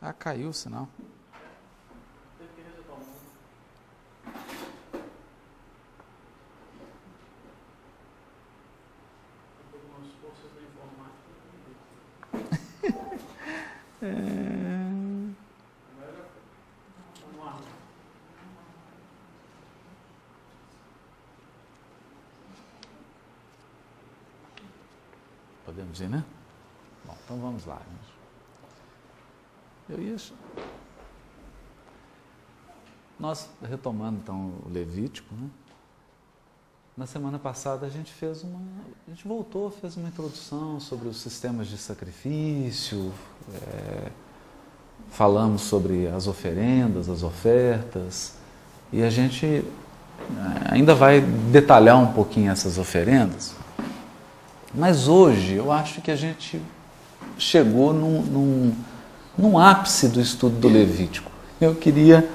Ah, caiu o sinal. Podemos ir, né? Bom, então vamos lá. Nós, retomando então o Levítico, né? Na semana passada a gente fez uma introdução sobre os sistemas de sacrifício, falamos sobre as oferendas, as ofertas, e a gente ainda vai detalhar um pouquinho essas oferendas, mas hoje eu acho que a gente chegou num ápice do estudo do Levítico. Eu queria,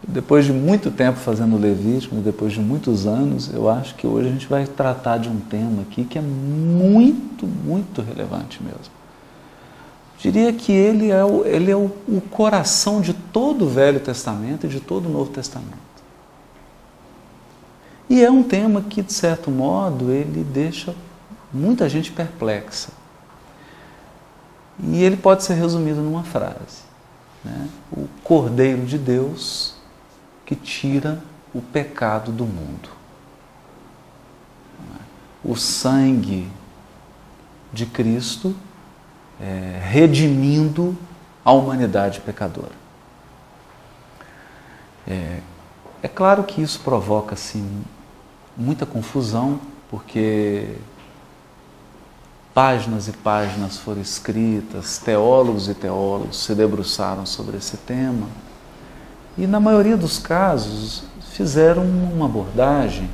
depois de muito tempo fazendo Levítico, depois de muitos anos, eu acho que hoje a gente vai tratar de um tema aqui que é muito, muito relevante mesmo. Diria que ele é o coração de todo o Velho Testamento e de todo o Novo Testamento. E é um tema que, de certo modo, ele deixa muita gente perplexa. E ele pode ser resumido numa frase, né? O Cordeiro de Deus que tira o pecado do mundo. O sangue de Cristo redimindo a humanidade pecadora. É claro que isso provoca assim, muita confusão, porque páginas e páginas foram escritas, teólogos e teólogos se debruçaram sobre esse tema, e na maioria dos casos fizeram uma abordagem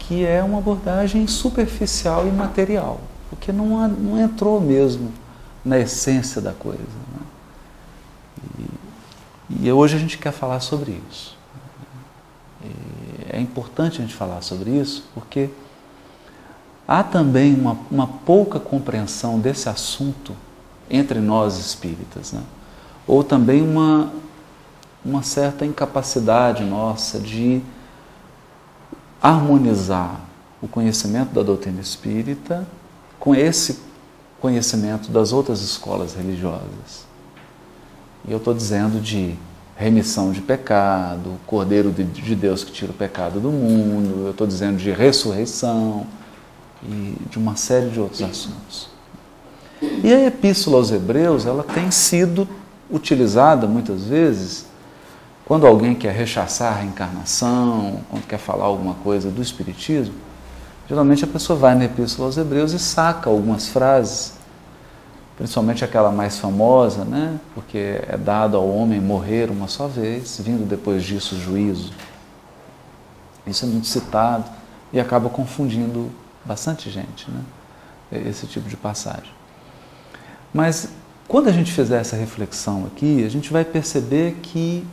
que é uma abordagem superficial e material, porque não entrou mesmo na essência da coisa, né? E hoje a gente quer falar sobre isso. E é importante a gente falar sobre isso, porque há também uma pouca compreensão desse assunto entre nós espíritas, né? Ou também uma certa incapacidade nossa de harmonizar o conhecimento da doutrina espírita com esse conhecimento das outras escolas religiosas. E eu estou dizendo de remissão de pecado, Cordeiro de Deus que tira o pecado do mundo, eu estou dizendo de ressurreição e de uma série de outros assuntos. E a Epístola aos Hebreus, ela tem sido utilizada muitas vezes quando alguém quer rechaçar a reencarnação, quando quer falar alguma coisa do Espiritismo. Geralmente a pessoa vai na Epístola aos Hebreus e saca algumas frases, principalmente aquela mais famosa, né? Porque é dado ao homem morrer uma só vez, vindo depois disso o juízo. Isso é muito citado e acaba confundindo bastante gente, né? Esse tipo de passagem. Mas quando a gente fizer essa reflexão aqui, a gente vai perceber que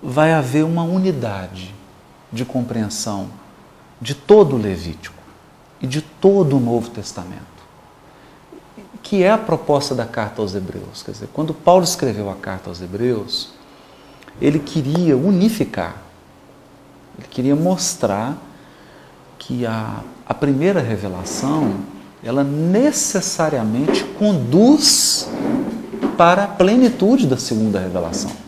vai haver uma unidade de compreensão de todo o Levítico e de todo o Novo Testamento, que é a proposta da carta aos Hebreus. Quer dizer, quando Paulo escreveu a carta aos Hebreus, ele queria unificar, ele queria mostrar que a primeira revelação, ela necessariamente conduz para a plenitude da segunda revelação.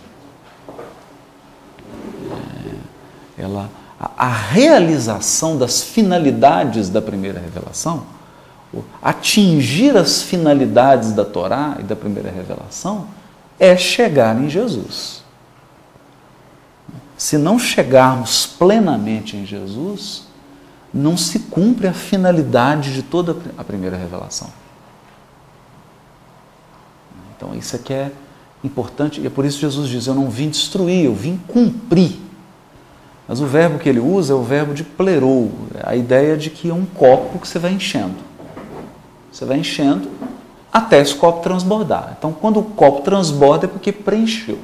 A realização das finalidades da primeira revelação, atingir as finalidades da Torá e da primeira revelação, é chegar em Jesus. Se não chegarmos plenamente em Jesus, não se cumpre a finalidade de toda a primeira revelação. Então isso aqui é importante, e é por isso que Jesus diz, eu não vim destruir, eu vim cumprir. Mas o verbo que ele usa é o verbo de plerou, a ideia de que é um copo que você vai enchendo. Você vai enchendo até esse copo transbordar. Então, quando o copo transborda é porque preencheu,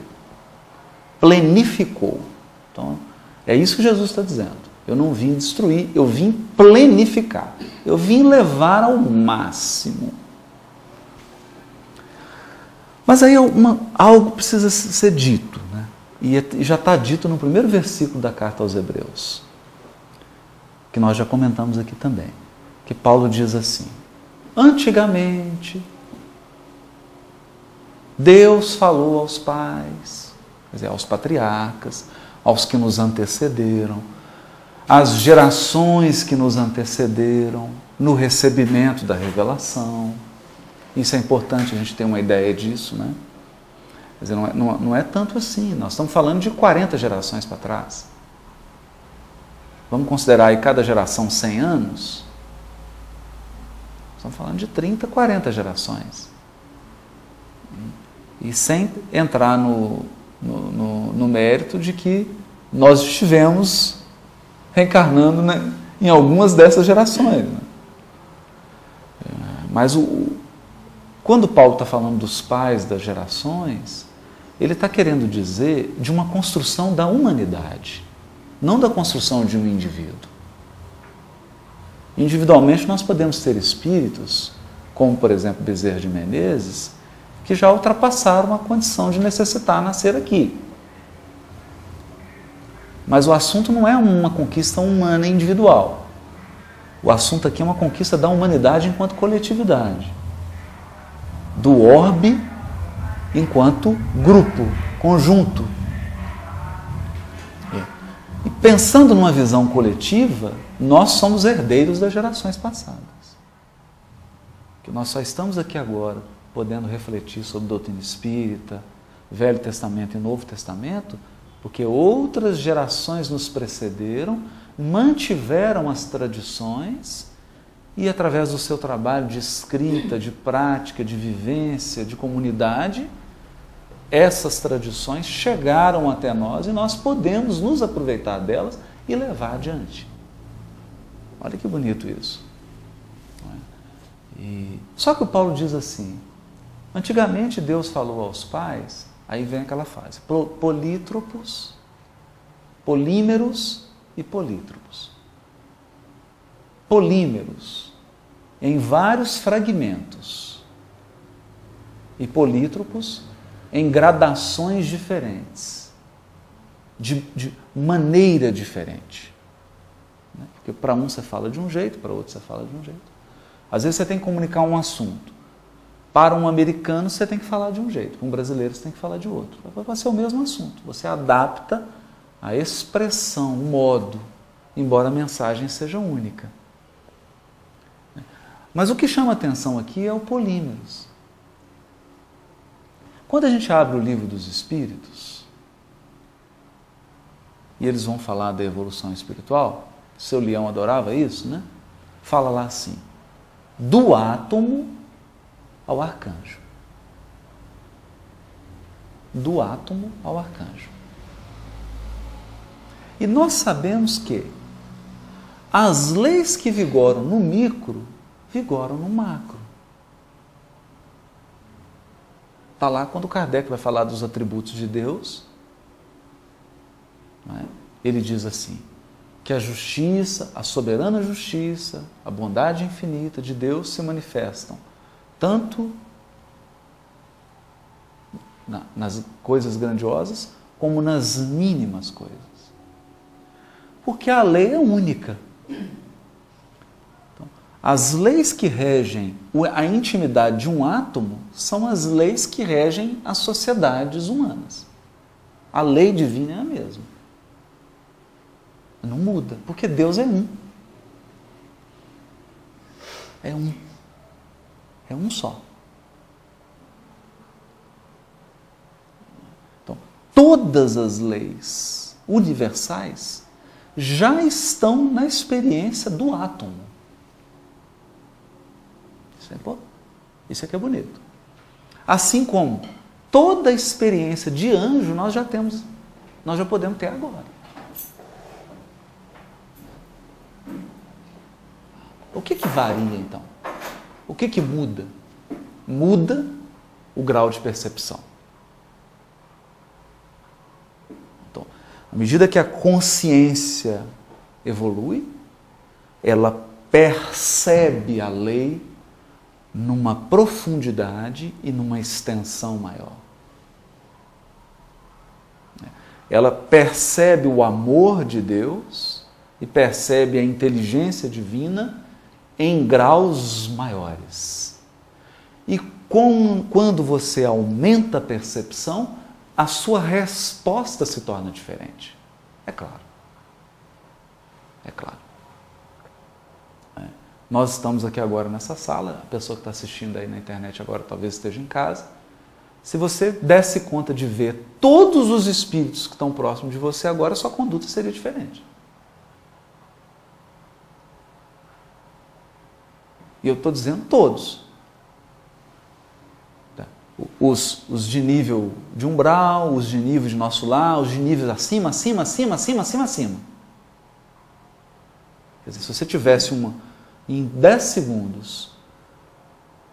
plenificou. Então, é isso que Jesus está dizendo. Eu não vim destruir, eu vim plenificar. Eu vim levar ao máximo. Mas aí algo precisa ser dito, né? E já está dito no primeiro versículo da carta aos Hebreus, que nós já comentamos aqui também, que Paulo diz assim: antigamente, Deus falou aos pais, quer dizer, aos patriarcas, aos que nos antecederam, às gerações que nos antecederam, no recebimento da revelação. Isso é importante a gente ter uma ideia disso, né? Quer dizer, não é tanto assim, nós estamos falando de 40 gerações para trás. Vamos considerar aí cada geração 100 anos? Estamos falando de 30, 40 gerações. E sem entrar no mérito de que nós estivemos reencarnando, né, em algumas dessas gerações. Né? Mas quando Paulo está falando dos pais das gerações, ele está querendo dizer de uma construção da humanidade, não da construção de um indivíduo. Individualmente nós podemos ter espíritos, como por exemplo Bezerra de Menezes, que já ultrapassaram a condição de necessitar nascer aqui. Mas o assunto não é uma conquista humana individual. O assunto aqui é uma conquista da humanidade enquanto coletividade. Do orbe enquanto grupo, conjunto. E pensando numa visão coletiva, nós somos herdeiros das gerações passadas. Que nós só estamos aqui agora podendo refletir sobre doutrina espírita, Velho Testamento e Novo Testamento, porque outras gerações nos precederam, mantiveram as tradições e, através do seu trabalho de escrita, de prática, de vivência, de comunidade, essas tradições chegaram até nós e nós podemos nos aproveitar delas e levar adiante. Olha que bonito isso. Só que o Paulo diz assim: antigamente Deus falou aos pais, aí vem aquela frase, polítropos, polímeros e polítropos. Polímeros, em vários fragmentos, e polítropos, em gradações diferentes, de maneira diferente. Porque para um você fala de um jeito, para outro você fala de um jeito. Às vezes você tem que comunicar um assunto. Para um americano você tem que falar de um jeito, para um brasileiro você tem que falar de outro. Vai ser o mesmo assunto, você adapta a expressão, o modo, embora a mensagem seja única. Mas o que chama atenção aqui é o polímeros. Quando a gente abre o livro dos Espíritos, e eles vão falar da evolução espiritual, seu Leão adorava isso, né? Fala lá assim: do átomo ao arcanjo. Do átomo ao arcanjo. E nós sabemos que as leis que vigoram no micro, vigoram no macro. Está lá quando Kardec vai falar dos atributos de Deus, não é? Ele diz assim, que a justiça, a soberana justiça, a bondade infinita de Deus se manifestam tanto nas coisas grandiosas como nas mínimas coisas. Porque a lei é única. Então, as leis que regem a intimidade de um átomo são as leis que regem as sociedades humanas. A lei divina é a mesma. Não muda, porque Deus é um. É um. É um só. Então, todas as leis universais já estão na experiência do átomo. Isso é que é bonito. Assim como toda a experiência de anjo nós já podemos ter agora. O que varia então? O que muda? Muda o grau de percepção. Então, à medida que a consciência evolui, ela percebe a lei numa profundidade e numa extensão maior. Ela percebe o amor de Deus e percebe a inteligência divina em graus maiores. E quando você aumenta a percepção, a sua resposta se torna diferente. É claro. É claro. Nós estamos aqui agora nessa sala, a pessoa que está assistindo aí na internet agora talvez esteja em casa. Se você desse conta de ver todos os espíritos que estão próximos de você agora, sua conduta seria diferente. E eu estou dizendo todos. Os de nível de umbral, os de nível de nosso lar, os de níveis acima. Quer dizer, se você tivesse em 10 segundos,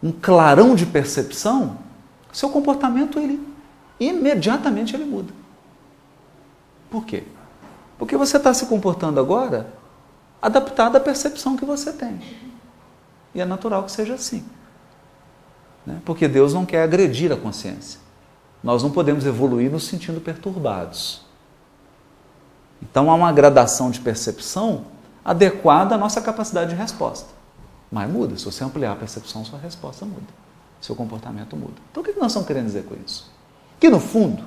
um clarão de percepção, seu comportamento, imediatamente ele muda. Por quê? Porque você está se comportando agora adaptado à percepção que você tem. E é natural que seja assim. Né? Porque Deus não quer agredir a consciência. Nós não podemos evoluir nos sentindo perturbados. Então há uma gradação de percepção adequada à nossa capacidade de resposta. Mas muda. Se você ampliar a percepção, sua resposta muda. Seu comportamento muda. Então o que nós estamos querendo dizer com isso? Que no fundo,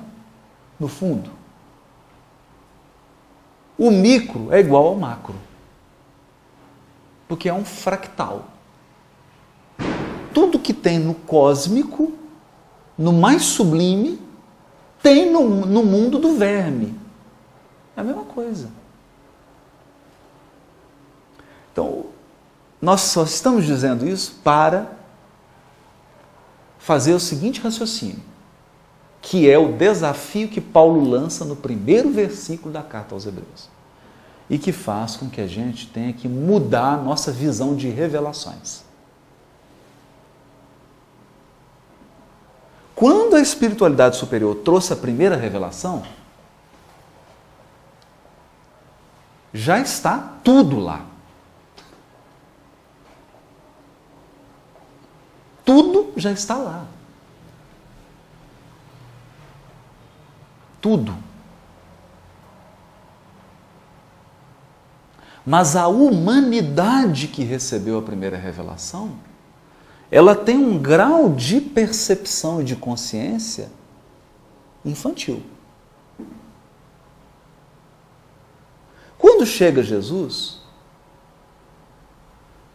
o micro é igual ao macro. Porque é um fractal. Tudo que tem no cósmico, no mais sublime, tem no mundo do verme. É a mesma coisa. Então, nós só estamos dizendo isso para fazer o seguinte raciocínio, que é o desafio que Paulo lança no primeiro versículo da carta aos Hebreus, e que faz com que a gente tenha que mudar a nossa visão de revelações. Quando a espiritualidade superior trouxe a primeira revelação, já está tudo lá. Tudo já está lá. Tudo. Mas a humanidade que recebeu a primeira revelação, ela tem um grau de percepção e de consciência infantil. Quando chega Jesus,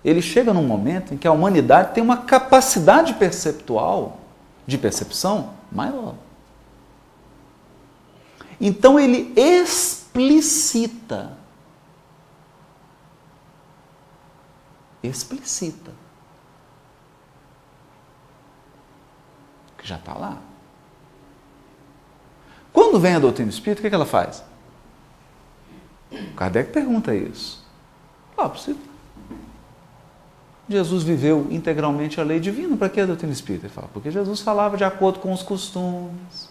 ele chega num momento em que a humanidade tem uma capacidade perceptual, de percepção, maior. Então ele explicita. Que já está lá. Quando vem a doutrina espírita, o que ela faz? Kardec pergunta isso. Jesus viveu integralmente a lei divina, para que a doutrina espírita? Ele fala, porque Jesus falava de acordo com os costumes.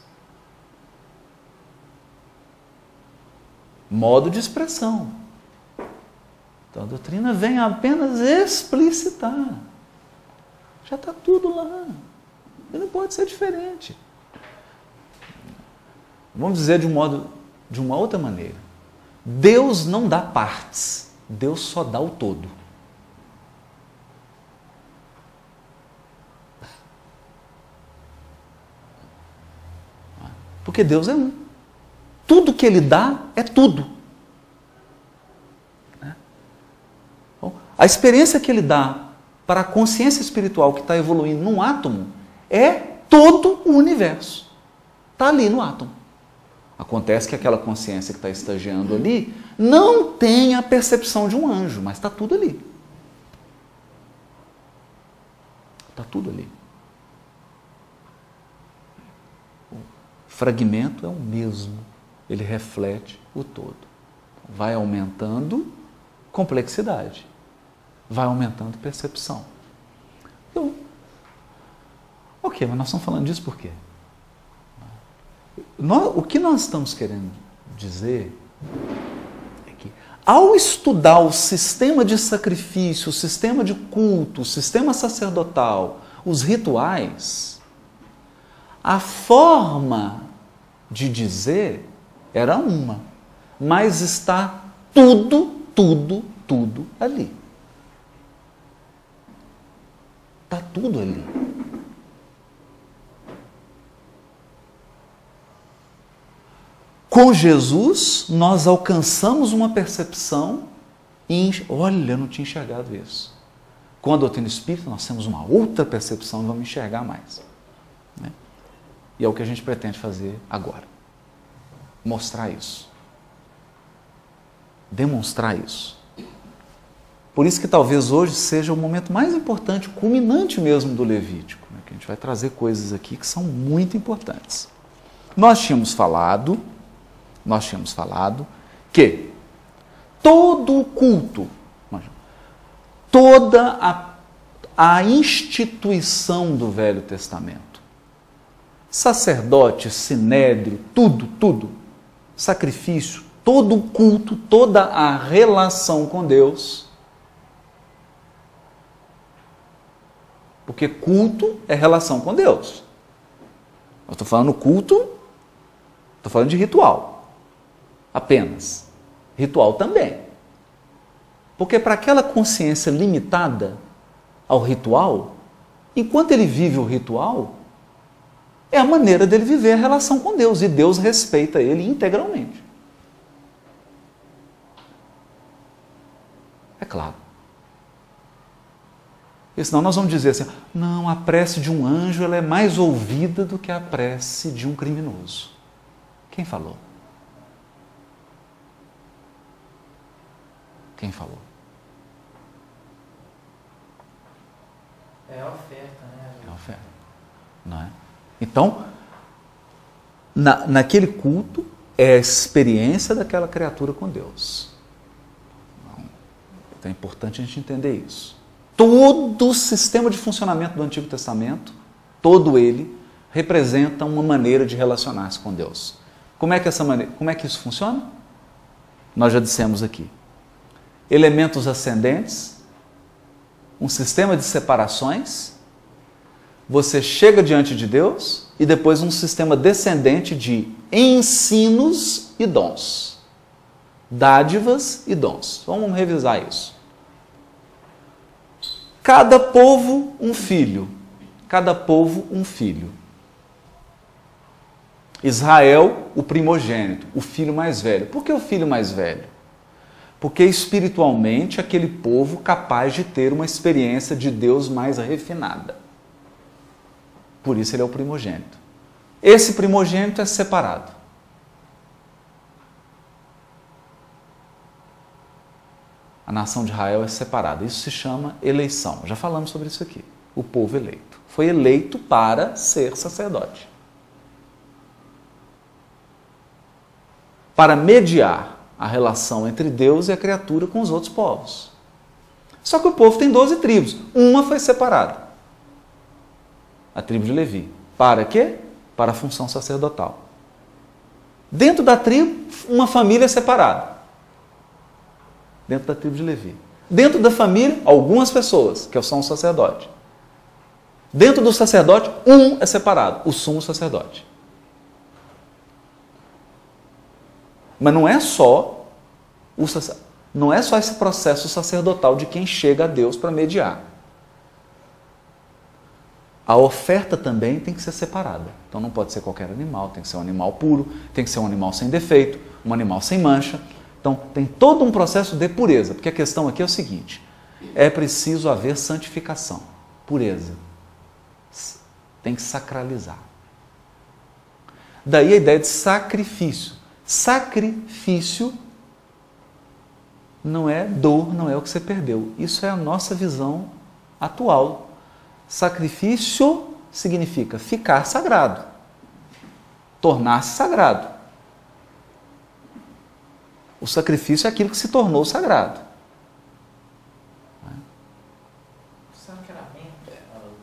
Modo de expressão. Então a doutrina vem apenas explicitar. Já está tudo lá. E não pode ser diferente. Vamos dizer de uma outra maneira. Deus não dá partes. Deus só dá o todo. Porque Deus é um. Tudo que Ele dá é tudo. A experiência que Ele dá para a consciência espiritual que está evoluindo num átomo é todo o universo. Está ali no átomo. Acontece que aquela consciência que está estagiando ali não tem a percepção de um anjo, mas está tudo ali. Está tudo ali. O fragmento é o mesmo. Ele reflete o todo. Vai aumentando complexidade. Vai aumentando percepção. Então, ok, mas nós estamos falando disso por quê? O que nós estamos querendo dizer é que Ao estudar o sistema de sacrifício, o sistema de culto, o sistema sacerdotal, os rituais, a forma de dizer era uma, mas está tudo ali. Está tudo ali. Com Jesus, nós alcançamos uma percepção e, olha, eu não tinha enxergado isso. Com a doutrina espírita, nós temos uma outra percepção e vamos enxergar mais. Né? E é o que a gente pretende fazer agora. Mostrar isso. Demonstrar isso. Por isso que talvez hoje seja o momento mais importante, culminante mesmo do Levítico. Né? Que a gente vai trazer coisas aqui que são muito importantes. Nós tínhamos falado que todo o culto, toda a instituição do Velho Testamento, sacerdote, sinédrio, tudo, sacrifício, todo o culto, toda a relação com Deus, porque culto é relação com Deus. Eu estou falando culto, estou falando de ritual. Apenas. Ritual também. Porque para aquela consciência limitada ao ritual, enquanto ele vive o ritual, é a maneira dele viver a relação com Deus. E Deus respeita ele integralmente. É claro. E senão nós vamos dizer assim, não, a prece de um anjo ela é mais ouvida do que a prece de um criminoso. Quem falou? Quem falou? É a oferta, né? É a oferta. Não é? Então, naquele culto, é a experiência daquela criatura com Deus. Então é importante a gente entender isso. Todo o sistema de funcionamento do Antigo Testamento, todo ele, representa uma maneira de relacionar-se com Deus. Como é que isso funciona? Nós já dissemos aqui. Elementos ascendentes, um sistema de separações, você chega diante de Deus e depois um sistema descendente de ensinos e dons, dádivas e dons. Vamos revisar isso. Cada povo um filho, cada povo um filho. Israel, o primogênito, o filho mais velho. Por que o filho mais velho? Porque espiritualmente aquele povo capaz de ter uma experiência de Deus mais refinada. Por isso ele é o primogênito. Esse primogênito é separado. A nação de Israel é separada. Isso se chama eleição. Já falamos sobre isso aqui. O povo eleito. Foi eleito para ser sacerdote. Para mediar a relação entre Deus e a criatura com os outros povos. Só que o povo tem 12 tribos. Uma foi separada. A tribo de Levi. Para quê? Para a função sacerdotal. Dentro da tribo, uma família é separada. Dentro da tribo de Levi. Dentro da família, algumas pessoas, que são o sacerdote. Dentro do sacerdote, um é separado, o sumo sacerdote. Mas não é só esse processo sacerdotal de quem chega a Deus para mediar. A oferta também tem que ser separada. Então não pode ser qualquer animal, tem que ser um animal puro, tem que ser um animal sem defeito, um animal sem mancha. Então tem todo um processo de pureza, porque a questão aqui é o seguinte, é preciso haver santificação, pureza. Tem que sacralizar. Daí a ideia de sacrifício. Sacrifício não é dor, não é o que você perdeu. Isso é a nossa visão atual. Sacrifício significa ficar sagrado, tornar-se sagrado. O sacrifício é aquilo que se tornou sagrado. Sacramento.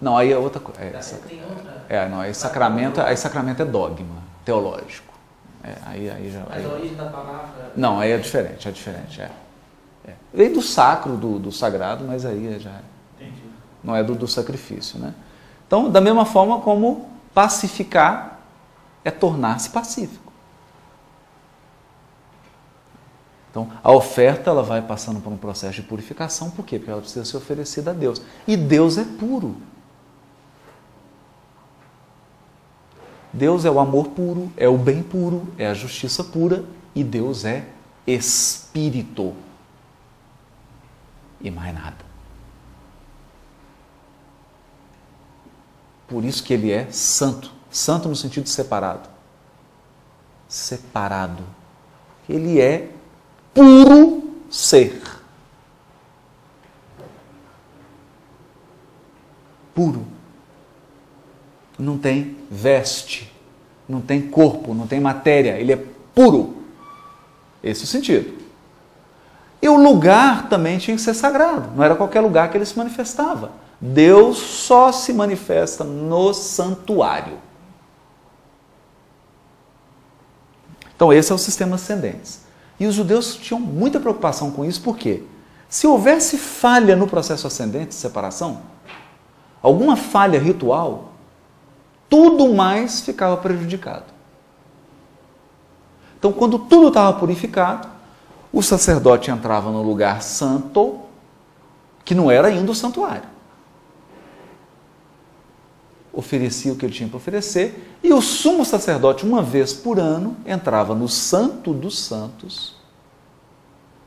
Não, aí é outra coisa. Tem outra. Aí sacramento é dogma teológico. Aí já. Mas a origem da palavra. Não, aí é diferente. Veio do sacro, do sagrado, mas aí já Entendi. não é do sacrifício, né? Então, da mesma forma como pacificar é tornar-se pacífico. Então, a oferta ela vai passando por um processo de purificação. Por quê? Porque ela precisa ser oferecida a Deus. E Deus é puro. Deus é o amor puro, é o bem puro, é a justiça pura. E Deus é Espírito. E mais nada. Por isso que ele é santo. Santo no sentido de separado. Separado. Ele é puro ser. Puro. Não tem veste, não tem corpo, não tem matéria. Ele é puro. Esse é o sentido. E o lugar também tinha que ser sagrado. Não era qualquer lugar que ele se manifestava. Deus só se manifesta no santuário. Então esse é o sistema ascendente. E os judeus tinham muita preocupação com isso, por quê? Se houvesse falha no processo ascendente de separação, alguma falha ritual, tudo mais ficava prejudicado. Então, quando tudo estava purificado, o sacerdote entrava no lugar santo, que não era ainda o santuário. Oferecia o que ele tinha para oferecer, e o sumo sacerdote, uma vez por ano, entrava no Santo dos Santos,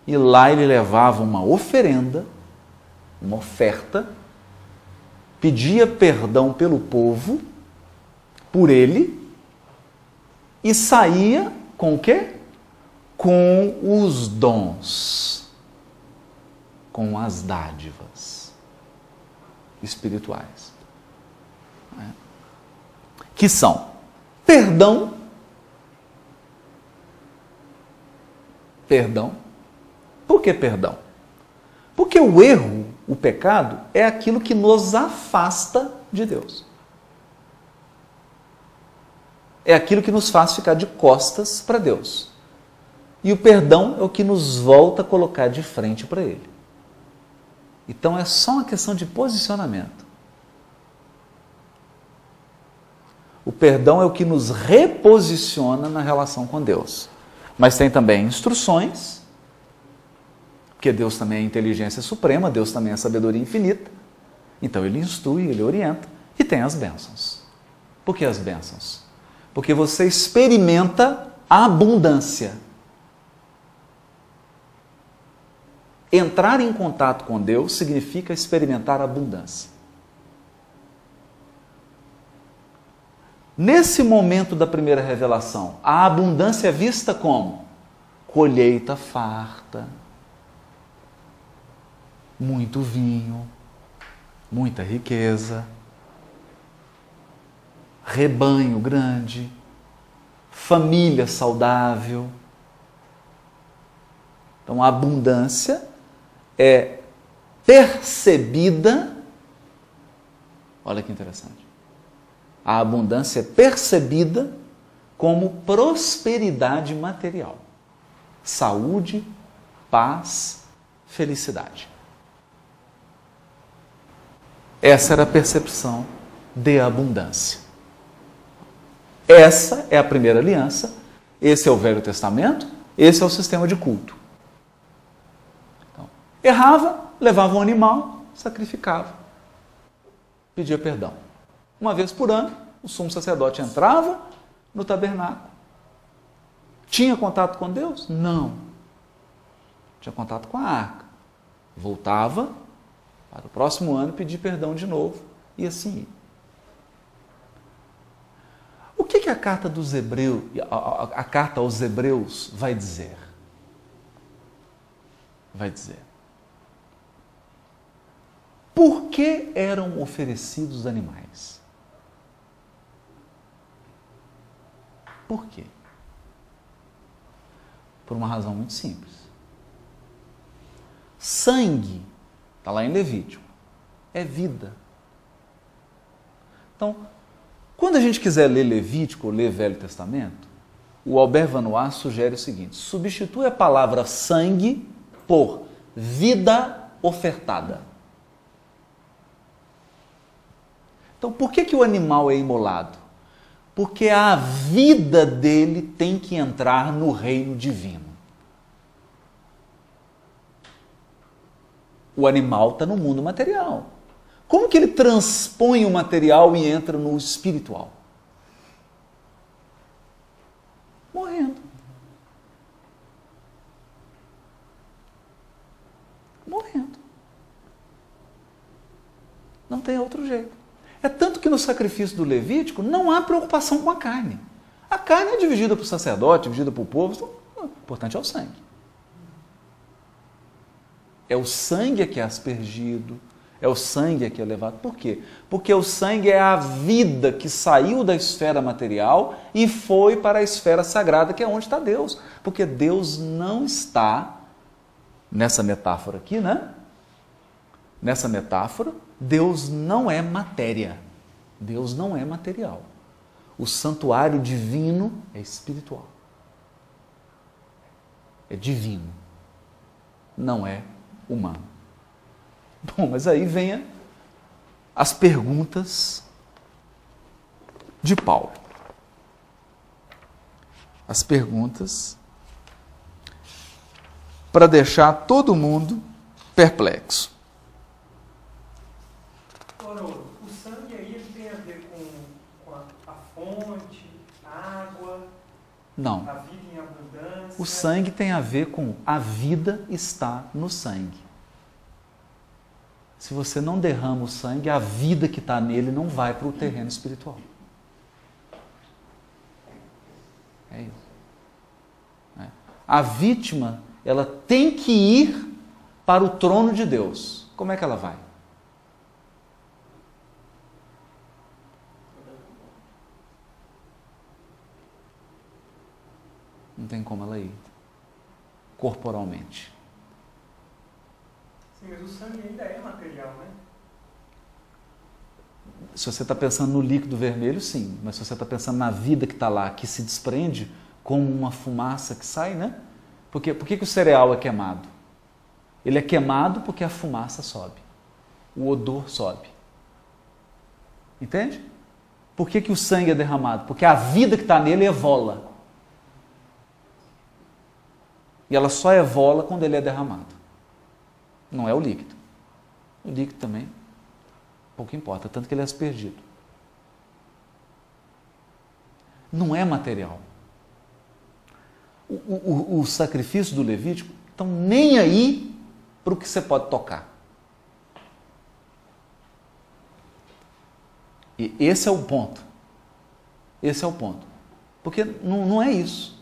e lá ele levava uma oferenda, uma oferta, pedia perdão pelo povo, por ele, e saía com o quê? Com os dons, com as dádivas espirituais. Que são perdão, por que perdão? Porque o erro, o pecado, é aquilo que nos afasta de Deus. É aquilo que nos faz ficar de costas para Deus. E o perdão é o que nos volta a colocar de frente para Ele. Então é só uma questão de posicionamento. O perdão é o que nos reposiciona na relação com Deus. Mas tem também instruções, porque Deus também é inteligência suprema, Deus também é sabedoria infinita. Então Ele instrui, Ele orienta, e tem as bênçãos. Por que as bênçãos? Porque você experimenta a abundância. Entrar em contato com Deus significa experimentar a abundância. Nesse momento da primeira revelação, a abundância é vista como? Colheita farta, muito vinho, muita riqueza, rebanho grande, família saudável. Então a abundância é percebida, olha que interessante, a abundância é percebida como prosperidade material, saúde, paz, felicidade. Essa era a percepção de abundância. Essa é a primeira aliança, esse é o Velho Testamento, esse é o sistema de culto. Então, errava, levava um animal, sacrificava, pedia perdão. Uma vez por ano, o sumo sacerdote entrava no tabernáculo. Tinha contato com Deus? Não. Tinha contato com a arca. Voltava para o próximo ano pedir perdão de novo e assim ia. O que a carta dos Hebreus, a carta aos Hebreus vai dizer? Vai dizer: por que eram oferecidos animais? Por quê? Por uma razão muito simples. Sangue, está lá em Levítico, é vida. Então, quando a gente quiser ler Levítico ou ler Velho Testamento, o Albert Vanois sugere o seguinte: substitui a palavra sangue por vida ofertada. Então, por que o animal é imolado? Porque a vida dele tem que entrar no reino divino. O animal está no mundo material. Como que ele transpõe o material e entra no espiritual? Morrendo. Morrendo. Não tem outro jeito. É tanto que no sacrifício do Levítico não há preocupação com a carne. A carne é dividida para o sacerdote, dividida para o povo. Então, o importante é o sangue. É o sangue que é aspergido, é o sangue que é levado. Por quê? Porque o sangue é a vida que saiu da esfera material e foi para a esfera sagrada, que é onde está Deus. Porque Deus não está, nessa metáfora aqui, né? Nessa metáfora, Deus não é matéria. Deus não é material. O santuário divino é espiritual. É divino. Não é humano. Bom, mas aí vem as perguntas de Paulo. As perguntas para deixar todo mundo perplexo. O sangue aí ele tem a ver com a fonte, a água, Não. a vida em abundância. O sangue tem a ver com a vida está no sangue. Se você não derrama o sangue, a vida que está nele não vai para o terreno espiritual. É isso. A vítima, ela tem que ir para o trono de Deus. Como é que ela vai? Não tem como ela ir corporalmente. Sim, mas o sangue ainda é material, né? Se você está pensando no líquido vermelho, sim. Mas se você está pensando na vida que está lá, que se desprende como uma fumaça que sai, né? Por que o cereal é queimado? Ele é queimado porque a fumaça sobe. O odor sobe. Entende? Por que o sangue é derramado? Porque a vida que está nele evola. E ela só evola quando ele é derramado. Não é o líquido. O líquido também pouco importa, tanto que ele é aspergido. Não é material. O sacrifício do Levítico estão nem aí para o que você pode tocar. E esse é o ponto. Esse é o ponto. Porque não é isso.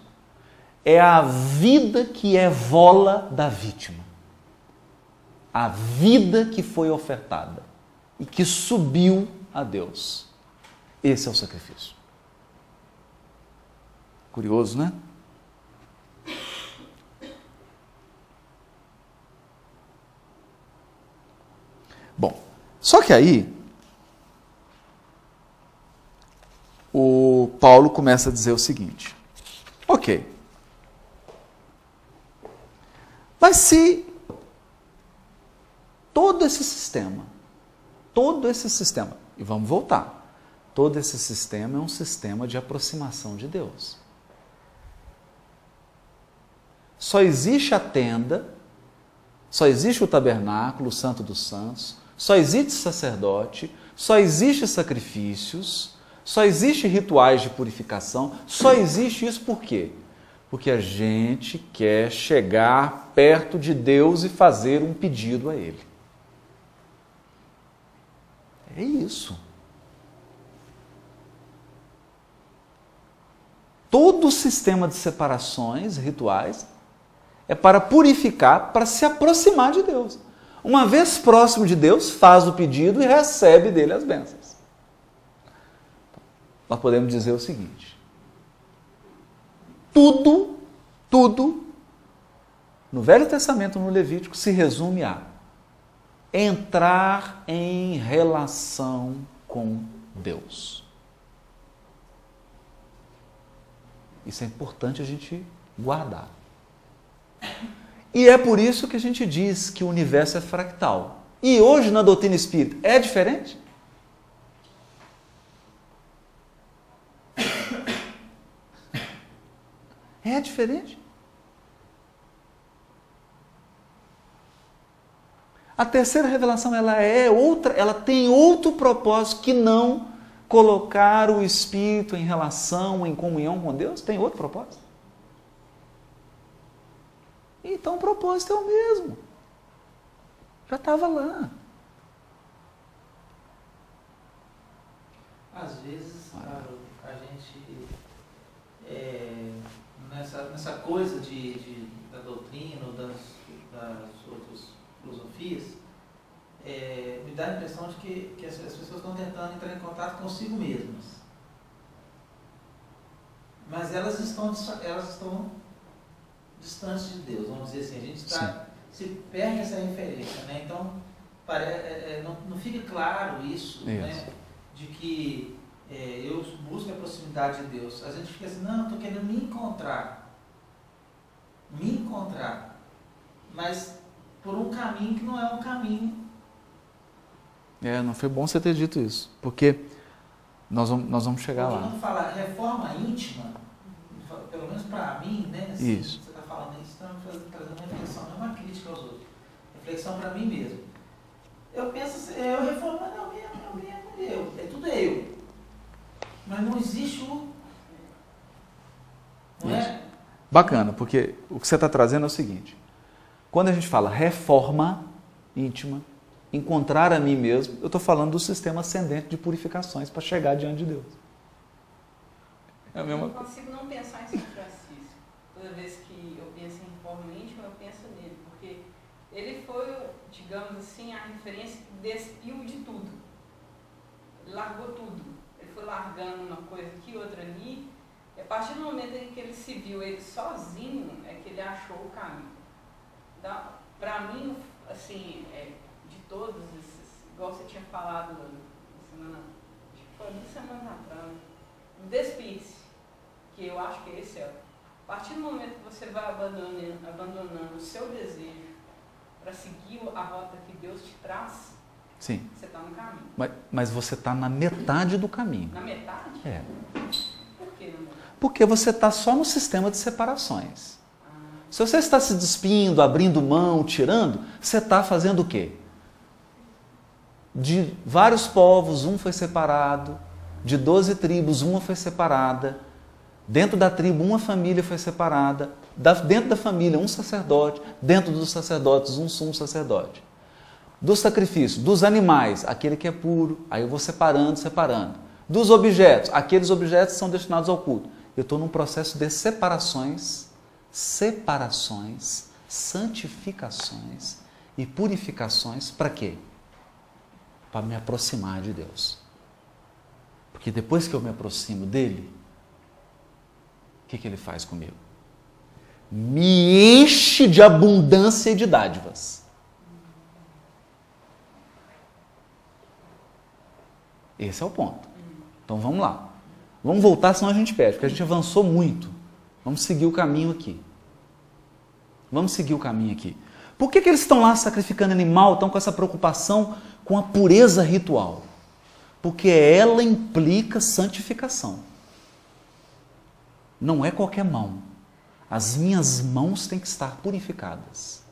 É a vida que evola da vítima. A vida que foi ofertada e que subiu a Deus. Esse é o sacrifício. Curioso, né? Bom, só que aí o Paulo começa a dizer o seguinte: ok, mas se todo esse sistema, e vamos voltar, todo esse sistema é um sistema de aproximação de Deus. Só existe a tenda, só existe o tabernáculo, o Santo dos Santos, só existe sacerdote, só existe sacrifícios, só existe rituais de purificação, só existe isso por quê? Porque a gente quer chegar perto de Deus e fazer um pedido a Ele. É isso. Todo o sistema de separações rituais é para purificar, para se aproximar de Deus. Uma vez próximo de Deus, faz o pedido e recebe dele as bênçãos. Nós podemos dizer o seguinte: tudo no Velho Testamento, no Levítico, se resume a entrar em relação com Deus. Isso é importante a gente guardar. E é por isso que a gente diz que o universo é fractal. E hoje, na doutrina espírita, é diferente? É diferente. A terceira revelação, ela tem outro propósito que não colocar o espírito em relação, em comunhão com Deus, tem outro propósito. Então o propósito é o mesmo. Já estava lá. Às vezes, a gente, nessa coisa da doutrina ou das outras filosofias, me dá a impressão de que as pessoas estão tentando entrar em contato consigo mesmas. Mas elas estão distantes de Deus, vamos dizer assim. A gente se perde essa referência, né? Então, não fica claro isso. Né? De que eu busco a proximidade de Deus. A gente fica assim, não, eu estou querendo me encontrar, mas por um caminho que não é um caminho. Não foi bom você ter dito isso, porque nós vamos chegar lá. Quando fala reforma íntima, pelo menos para mim, né? Assim, isso. Você está falando isso, está trazendo uma reflexão, não é uma crítica aos outros, reflexão para mim mesmo. Eu penso assim, eu reformo, é tudo eu. Mas não existe o... Não é? Bacana, porque o que você está trazendo é o seguinte. Quando a gente fala reforma íntima, encontrar a mim mesmo, eu estou falando do sistema ascendente de purificações para chegar diante de Deus. É a mesma coisa. Eu não consigo não pensar em São Francisco. Toda vez que eu penso em reforma íntima, eu penso nele, porque ele foi, digamos assim, a referência que despiu de tudo. Ele largou tudo. Ele foi largando uma coisa aqui, outra ali. E a partir do momento em que ele se viu ele sozinho, é que ele achou o caminho. Então, para mim, assim, de todos esses, igual você tinha falado acho que foi 2 semanas atrás, o despir-se, que eu acho que esse é. A partir do momento que você vai abandonando o seu desejo para seguir a rota que Deus te traz, sim, você está no caminho. Mas você está na metade do caminho. Na metade? Por que não? Porque você está só no sistema de separações. Se você está se despindo, abrindo mão, tirando, você está fazendo o quê? De vários povos, um foi separado. De 12 tribos, uma foi separada. Dentro da tribo, uma família foi separada. Dentro da família, um sacerdote. Dentro dos sacerdotes, um sumo sacerdote. Do sacrifício, dos animais, aquele que é puro. Aí eu vou separando. Dos objetos, aqueles objetos são destinados ao culto. Eu estou num processo de separações, santificações e purificações. Para quê? Para me aproximar de Deus. Porque depois que eu me aproximo dele, o que ele faz comigo? Me enche de abundância e de dádivas. Esse é o ponto. Então vamos lá. Vamos voltar, senão a gente perde, porque a gente avançou muito. Vamos seguir o caminho aqui. Por que eles estão lá sacrificando animal, estão com essa preocupação com a pureza ritual? Porque ela implica santificação. Não é qualquer mão. As minhas mãos têm que estar purificadas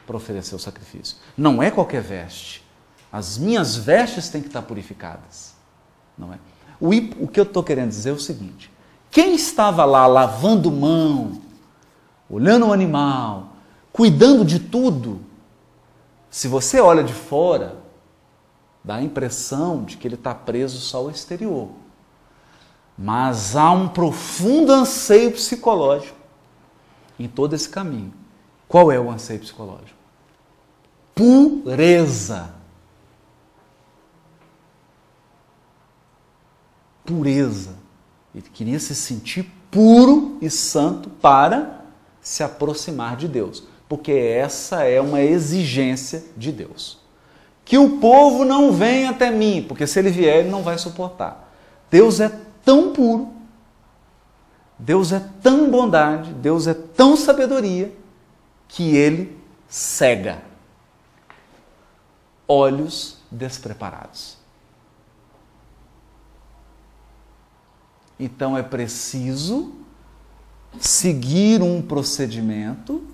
para oferecer o sacrifício. Não é qualquer veste. As minhas vestes têm que estar purificadas. Não é? O que eu estou querendo dizer é o seguinte. Quem estava lá lavando mão, olhando o animal, cuidando de tudo, se você olha de fora, dá a impressão de que ele está preso só ao exterior. Mas há um profundo anseio psicológico em todo esse caminho. Qual é o anseio psicológico? Pureza. Pureza. Ele queria se sentir puro e santo para se aproximar de Deus. Porque essa é uma exigência de Deus. Que o povo não venha até mim, porque se ele vier, ele não vai suportar. Deus é tão puro, Deus é tão bondade, Deus é tão sabedoria, que ele cega. Olhos despreparados. Então é preciso seguir um procedimento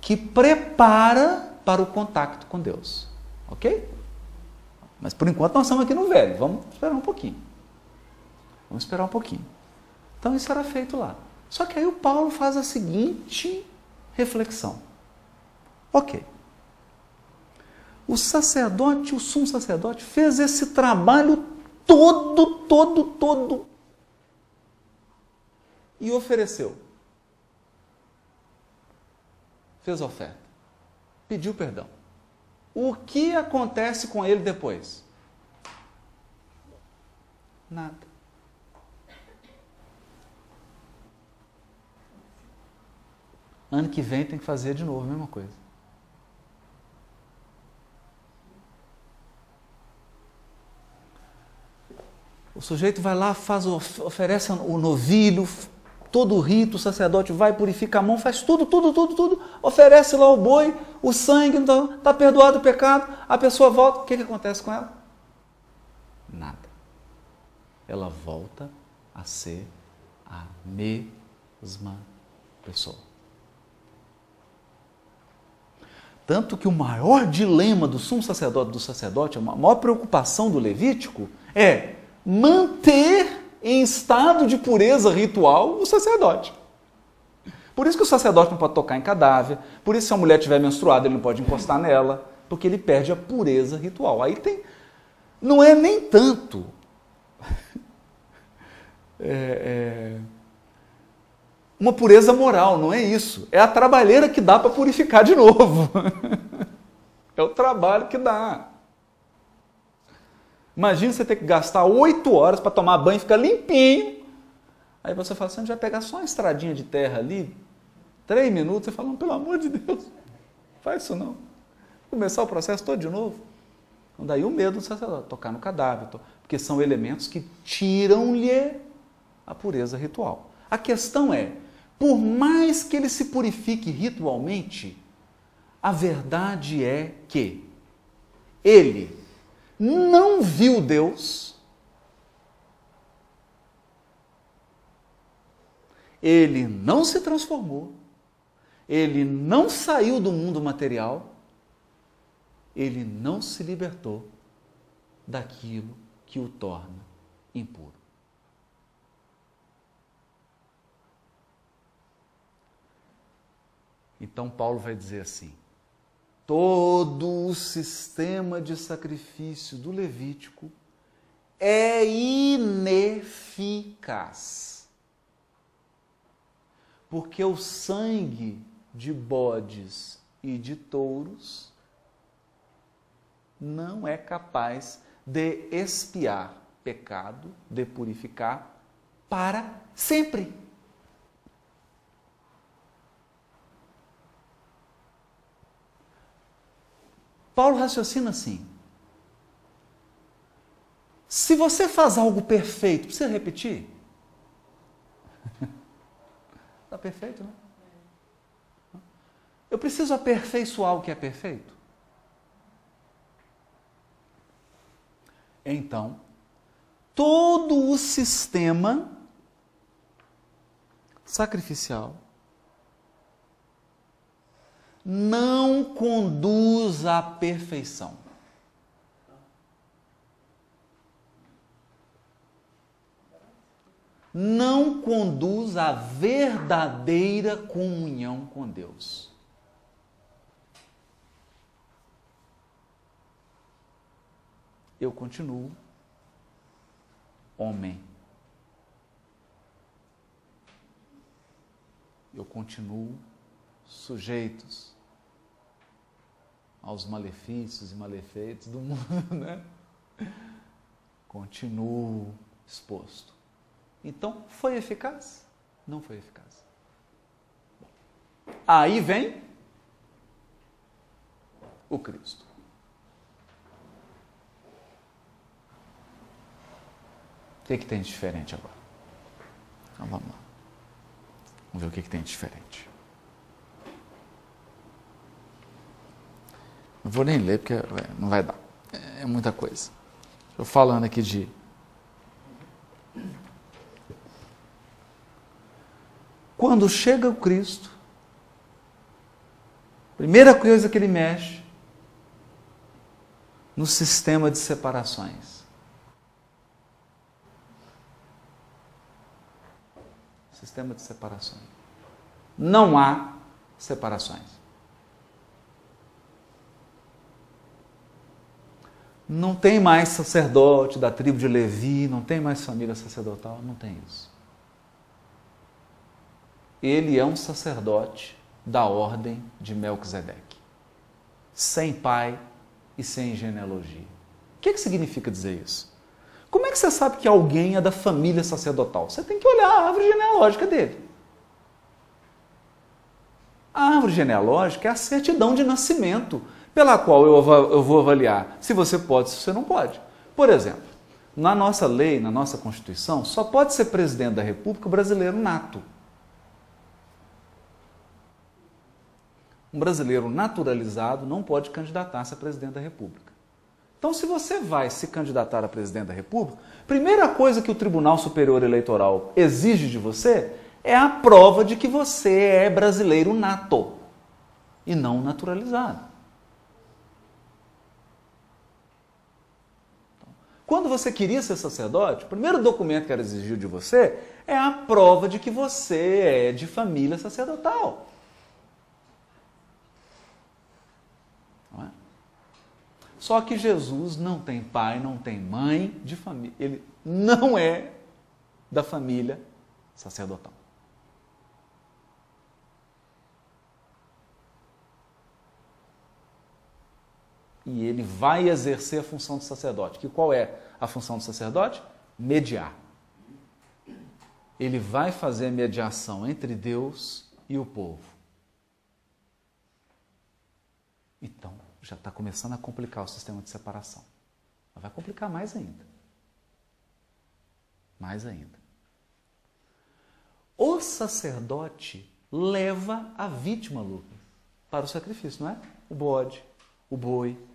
que prepara para o contato com Deus. Ok? Mas por enquanto nós estamos aqui no velho. Vamos esperar um pouquinho. Vamos esperar um pouquinho. Então isso era feito lá. Só que aí o Paulo faz a seguinte reflexão. Ok. O sacerdote, o sumo sacerdote, fez esse trabalho todo e ofereceu. Fez oferta. Pediu perdão. O que acontece com ele depois? Nada. Ano que vem tem que fazer de novo a mesma coisa. O sujeito vai lá, oferece o novilho, todo o rito, o sacerdote vai, purifica a mão, faz tudo, oferece lá o boi, o sangue, está perdoado o pecado, a pessoa volta, o que acontece com ela? Nada. Ela volta a ser a mesma pessoa. Tanto que o maior dilema do sumo sacerdote, do sacerdote, a maior preocupação do Levítico é manter em estado de pureza ritual o sacerdote. Por isso que o sacerdote não pode tocar em cadáver, por isso se a mulher estiver menstruada ele não pode encostar nela, porque ele perde a pureza ritual. Aí tem, não é nem tanto uma pureza moral, não é isso. É a trabalheira que dá para purificar de novo. É o trabalho que dá. Imagina você ter que gastar 8 horas para tomar banho e ficar limpinho. Aí você fala, você não vai pegar só uma estradinha de terra ali, 3 minutos, você fala, pelo amor de Deus, faz isso não. Começar o processo todo de novo. Então daí o medo do sacerdote, tocar no cadáver, porque são elementos que tiram-lhe a pureza ritual. A questão é, por mais que ele se purifique ritualmente, a verdade é que ele não viu Deus, ele não se transformou, ele não saiu do mundo material, ele não se libertou daquilo que o torna impuro. Então Paulo vai dizer assim, todo o sistema de sacrifício do Levítico é ineficaz. Porque o sangue de bodes e de touros não é capaz de expiar pecado, de purificar para sempre. Paulo raciocina assim, se você faz algo perfeito, precisa repetir? Está perfeito, né? Eu preciso aperfeiçoar o que é perfeito? Então, todo o sistema sacrificial não conduz à perfeição. Não conduz à verdadeira comunhão com Deus. Eu continuo homem. Eu continuo sujeitos aos malefícios e malefeitos do mundo, né? Continuo exposto. Então, foi eficaz? Não foi eficaz. Bom, aí vem o Cristo. O que tem de diferente agora? Então, vamos lá. Vamos ver o que tem de diferente. Não vou nem ler porque não vai dar. É muita coisa. Estou falando aqui de... Quando chega o Cristo, a primeira coisa que ele mexe no sistema de separações. Sistema de separações. Não há separações. Não tem mais sacerdote da tribo de Levi, não tem mais família sacerdotal, não tem isso. Ele é um sacerdote da ordem de Melquisedeque, sem pai e sem genealogia. O que significa dizer isso? Como é que você sabe que alguém é da família sacerdotal? Você tem que olhar a árvore genealógica dele. A árvore genealógica é a certidão de nascimento, pela qual eu vou avaliar se você pode, se você não pode. Por exemplo, na nossa lei, na nossa Constituição, só pode ser presidente da República o brasileiro nato. Um brasileiro naturalizado não pode candidatar-se a presidente da República. Então, se você vai se candidatar a presidente da República, a primeira coisa que o Tribunal Superior Eleitoral exige de você é a prova de que você é brasileiro nato e não naturalizado. Quando você queria ser sacerdote, o primeiro documento que era exigido de você é a prova de que você é de família sacerdotal. Não é? Só que Jesus não tem pai, não tem mãe de família. Ele não é da família sacerdotal. E ele vai exercer a função do sacerdote. Que qual é a função do sacerdote? Mediar. Ele vai fazer a mediação entre Deus e o povo. Então, já está começando a complicar o sistema de separação. Vai complicar mais ainda. Mais ainda. O sacerdote leva a vítima, Lucas, para o sacrifício, não é? O bode, o boi.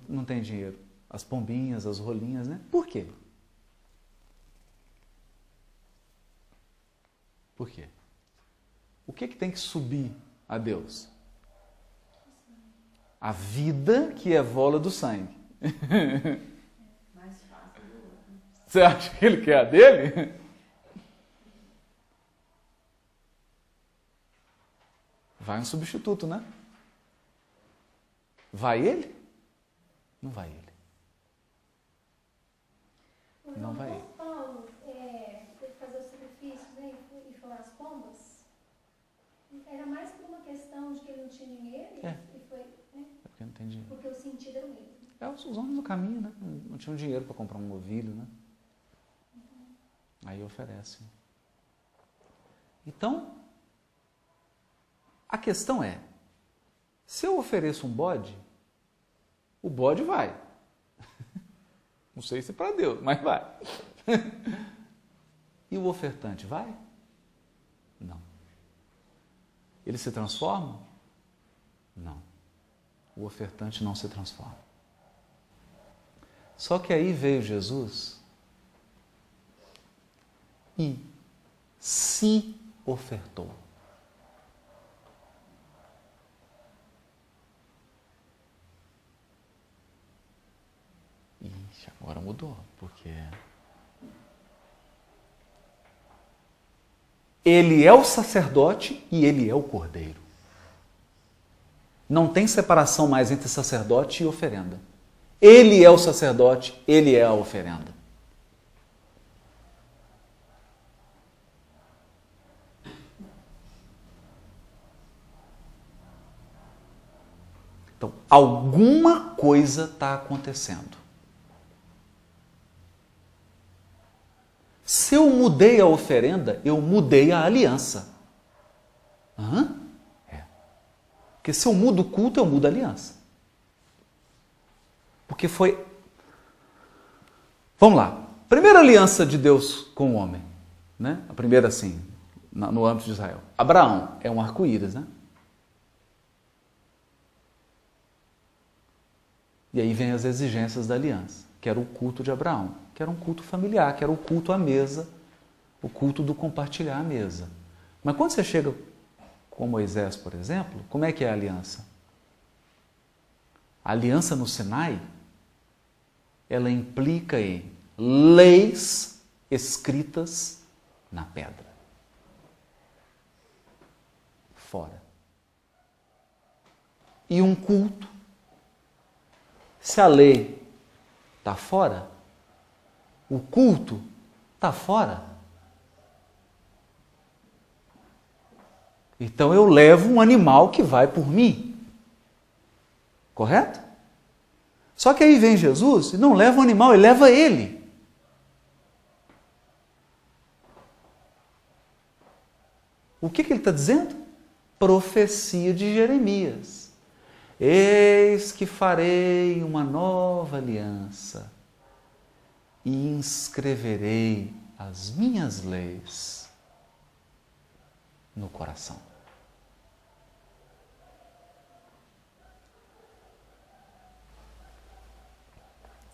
Não tem dinheiro. As pombinhas, as rolinhas, né? Por quê? Por quê? O que tem que subir a Deus? A vida que evola do sangue. Mais fácil do outro. Você acha que ele quer a dele? Vai um substituto, né? Vai ele? Não vai ele. Não vai ele. Paulo teve que fazer os sacrifícios, né, e falar as pombas. Era mais por uma questão de que ele não tinha dinheiro e foi, né? É porque não tem dinheiro. Porque o sentido era o mesmo. Os homens no caminho, né? Não tinham dinheiro para comprar um novilho, né? Aí oferece. Então, a questão é, se eu ofereço um bode, o bode vai. Não sei se é para Deus, mas vai. E o ofertante vai? Não. Ele se transforma? Não. O ofertante não se transforma. Só que aí veio Jesus e se ofertou. Ixi, agora mudou, porque ele é o sacerdote e ele é o cordeiro. Não tem separação mais entre sacerdote e oferenda. Ele é o sacerdote, ele é a oferenda. Então, alguma coisa está acontecendo. Se eu mudei a oferenda, eu mudei a aliança. Porque se eu mudo o culto, eu mudo a aliança. Porque foi... Vamos lá. Primeira aliança de Deus com o homem. Né? A primeira, assim, no âmbito de Israel. Abraão é um arco-íris, né? E aí vem as exigências da aliança, que era o culto de Abraão, que era um culto familiar, que era o culto à mesa, o culto do compartilhar a mesa. Mas quando você chega com Moisés, por exemplo, como é que é a aliança? A aliança no Sinai, ela implica em leis escritas na pedra. Fora. E um culto. Se a lei está fora, o culto está fora. Então eu levo um animal que vai por mim. Correto? Só que aí vem Jesus e não leva o animal, ele leva ele. O que ele está dizendo? Profecia de Jeremias. Eis que farei uma nova aliança e inscreverei as minhas leis no coração.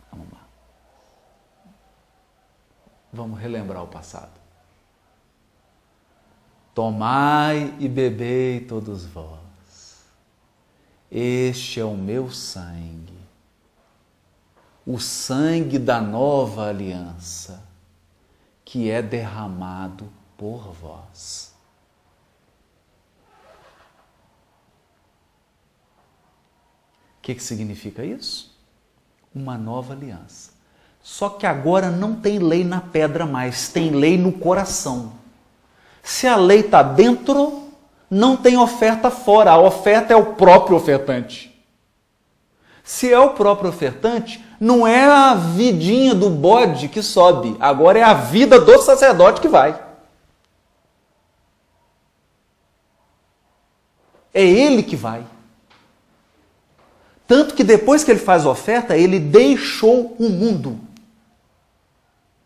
Vamos lá. Vamos relembrar o passado. Tomai e bebei todos vós. Este é o meu sangue, o sangue da nova aliança, que é derramado por vós. O que significa isso? Uma nova aliança. Só que agora não tem lei na pedra mais, tem lei no coração. Se a lei está dentro, não tem oferta fora, a oferta é o próprio ofertante. Se é o próprio ofertante, não é a vidinha do bode que sobe, agora é a vida do sacerdote que vai. É ele que vai. Tanto que depois que ele faz a oferta, ele deixou o mundo.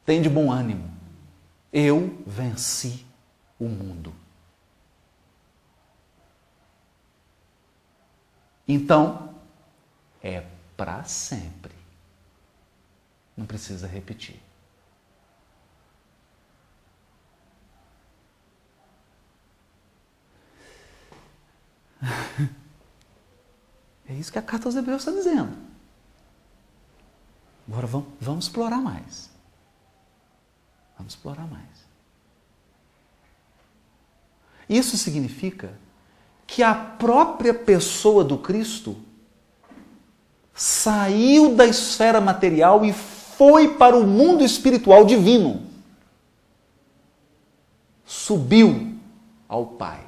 Tem de bom ânimo. Eu venci o mundo. Então, é para sempre. Não precisa repetir. É isso que a carta aos Hebreus está dizendo. Agora vamos explorar mais. Vamos explorar mais. Isso significa que a própria pessoa do Cristo saiu da esfera material e foi para o mundo espiritual divino. Subiu ao Pai.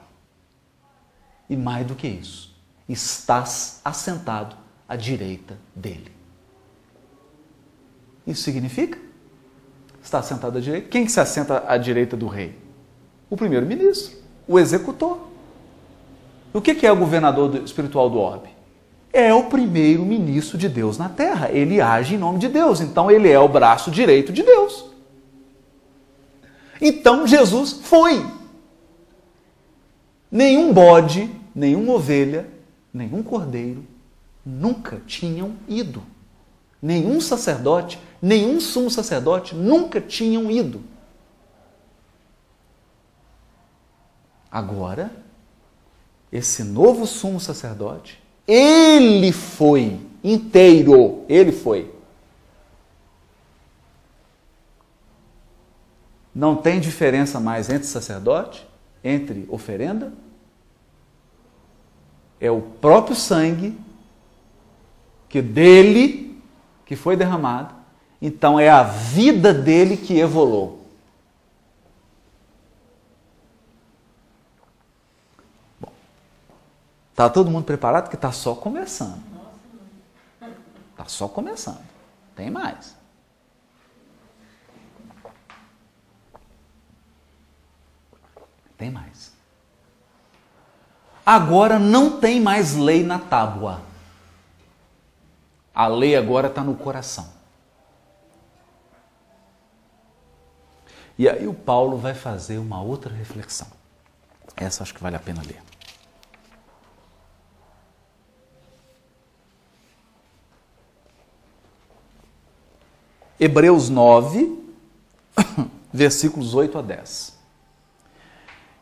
E mais do que isso, estás assentado à direita dele. Isso significa? Está assentado à direita. Quem que se assenta à direita do rei? O primeiro-ministro, o executor. O que é o governador espiritual do orbe? É o primeiro-ministro de Deus na terra. Ele age em nome de Deus. Então ele é o braço direito de Deus. Então Jesus foi. Nenhum bode, nenhuma ovelha, nenhum cordeiro nunca tinham ido. Nenhum sacerdote, nenhum sumo sacerdote nunca tinham ido. Agora, esse novo sumo sacerdote, ele foi inteiro, ele foi. Não tem diferença mais entre sacerdote, entre oferenda. É o próprio sangue que foi derramado. Então é a vida dele que evoluiu. Está todo mundo preparado? Porque está só começando. Está só começando. Tem mais. Tem mais. Agora não tem mais lei na tábua. A lei agora está no coração. E aí o Paulo vai fazer uma outra reflexão. Essa acho que vale a pena ler. Hebreus 9, versículos 8 a 10.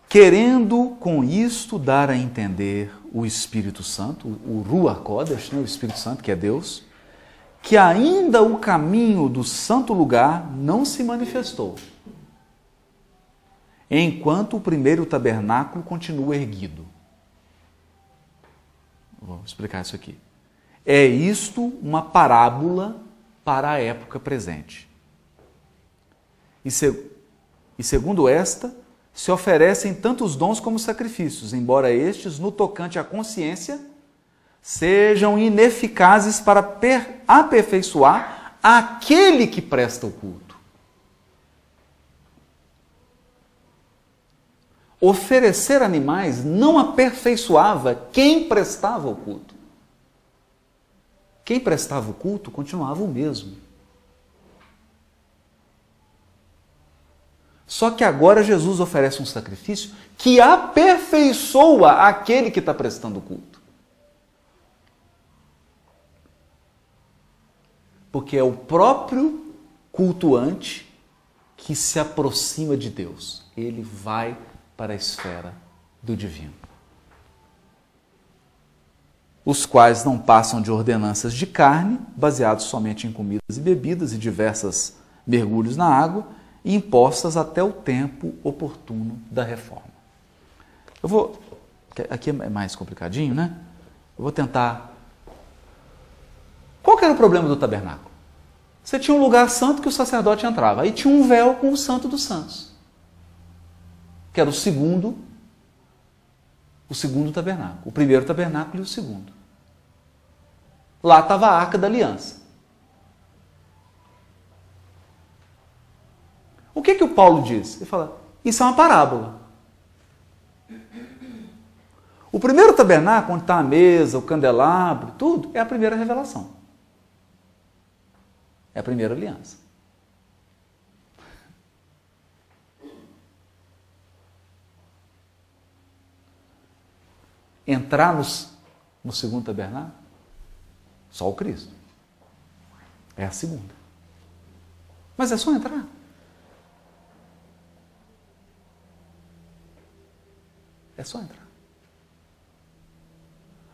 Querendo com isto dar a entender o Espírito Santo, o Ruach Kodesh, né, o Espírito Santo, que é Deus, que ainda o caminho do santo lugar não se manifestou, enquanto o primeiro tabernáculo continua erguido. Vou explicar isso aqui. É isto uma parábola para a época presente. E segundo esta, se oferecem tantos dons como sacrifícios, embora estes, no tocante à consciência, sejam ineficazes para aperfeiçoar aquele que presta o culto. Oferecer animais não aperfeiçoava quem prestava o culto. Quem prestava o culto continuava o mesmo. Só que agora Jesus oferece um sacrifício que aperfeiçoa aquele que está prestando o culto. Porque é o próprio cultuante que se aproxima de Deus. Ele vai para a esfera do divino. Os quais não passam de ordenanças de carne, baseados somente em comidas e bebidas e diversos mergulhos na água, e impostas até o tempo oportuno da reforma. Aqui é mais complicadinho, né? Eu vou tentar. Qual que era o problema do tabernáculo? Você tinha um lugar santo que o sacerdote entrava, aí tinha um véu com o santo dos santos, que era o segundo tabernáculo, o primeiro tabernáculo e o segundo. Lá estava a Arca da Aliança. O que o Paulo diz? Ele fala, isso é uma parábola. O primeiro tabernáculo, onde está a mesa, o candelabro, tudo, é a primeira revelação. É a primeira aliança. Entrar no segundo tabernáculo, só o Cristo. É a segunda. Mas é só entrar. É só entrar.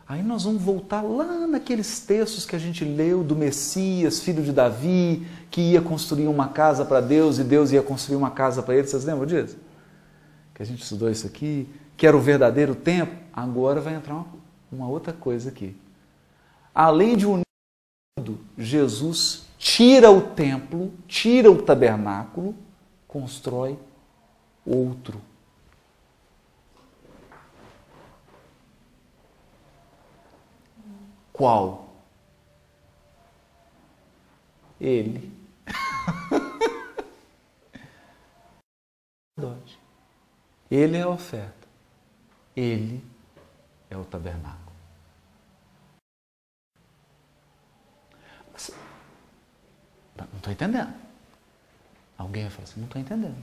Aí nós vamos voltar lá naqueles textos que a gente leu do Messias, filho de Davi, que ia construir uma casa para Deus e Deus ia construir uma casa para ele. Vocês lembram disso? Que a gente estudou isso aqui, que era o verdadeiro templo. Agora vai entrar uma outra coisa aqui. Além de unir tudo, Jesus tira o templo, tira o tabernáculo, constrói outro. Qual? Ele. Ele é a oferta. Ele é o tabernáculo. Não estou entendendo. Alguém vai falar assim, não estou entendendo.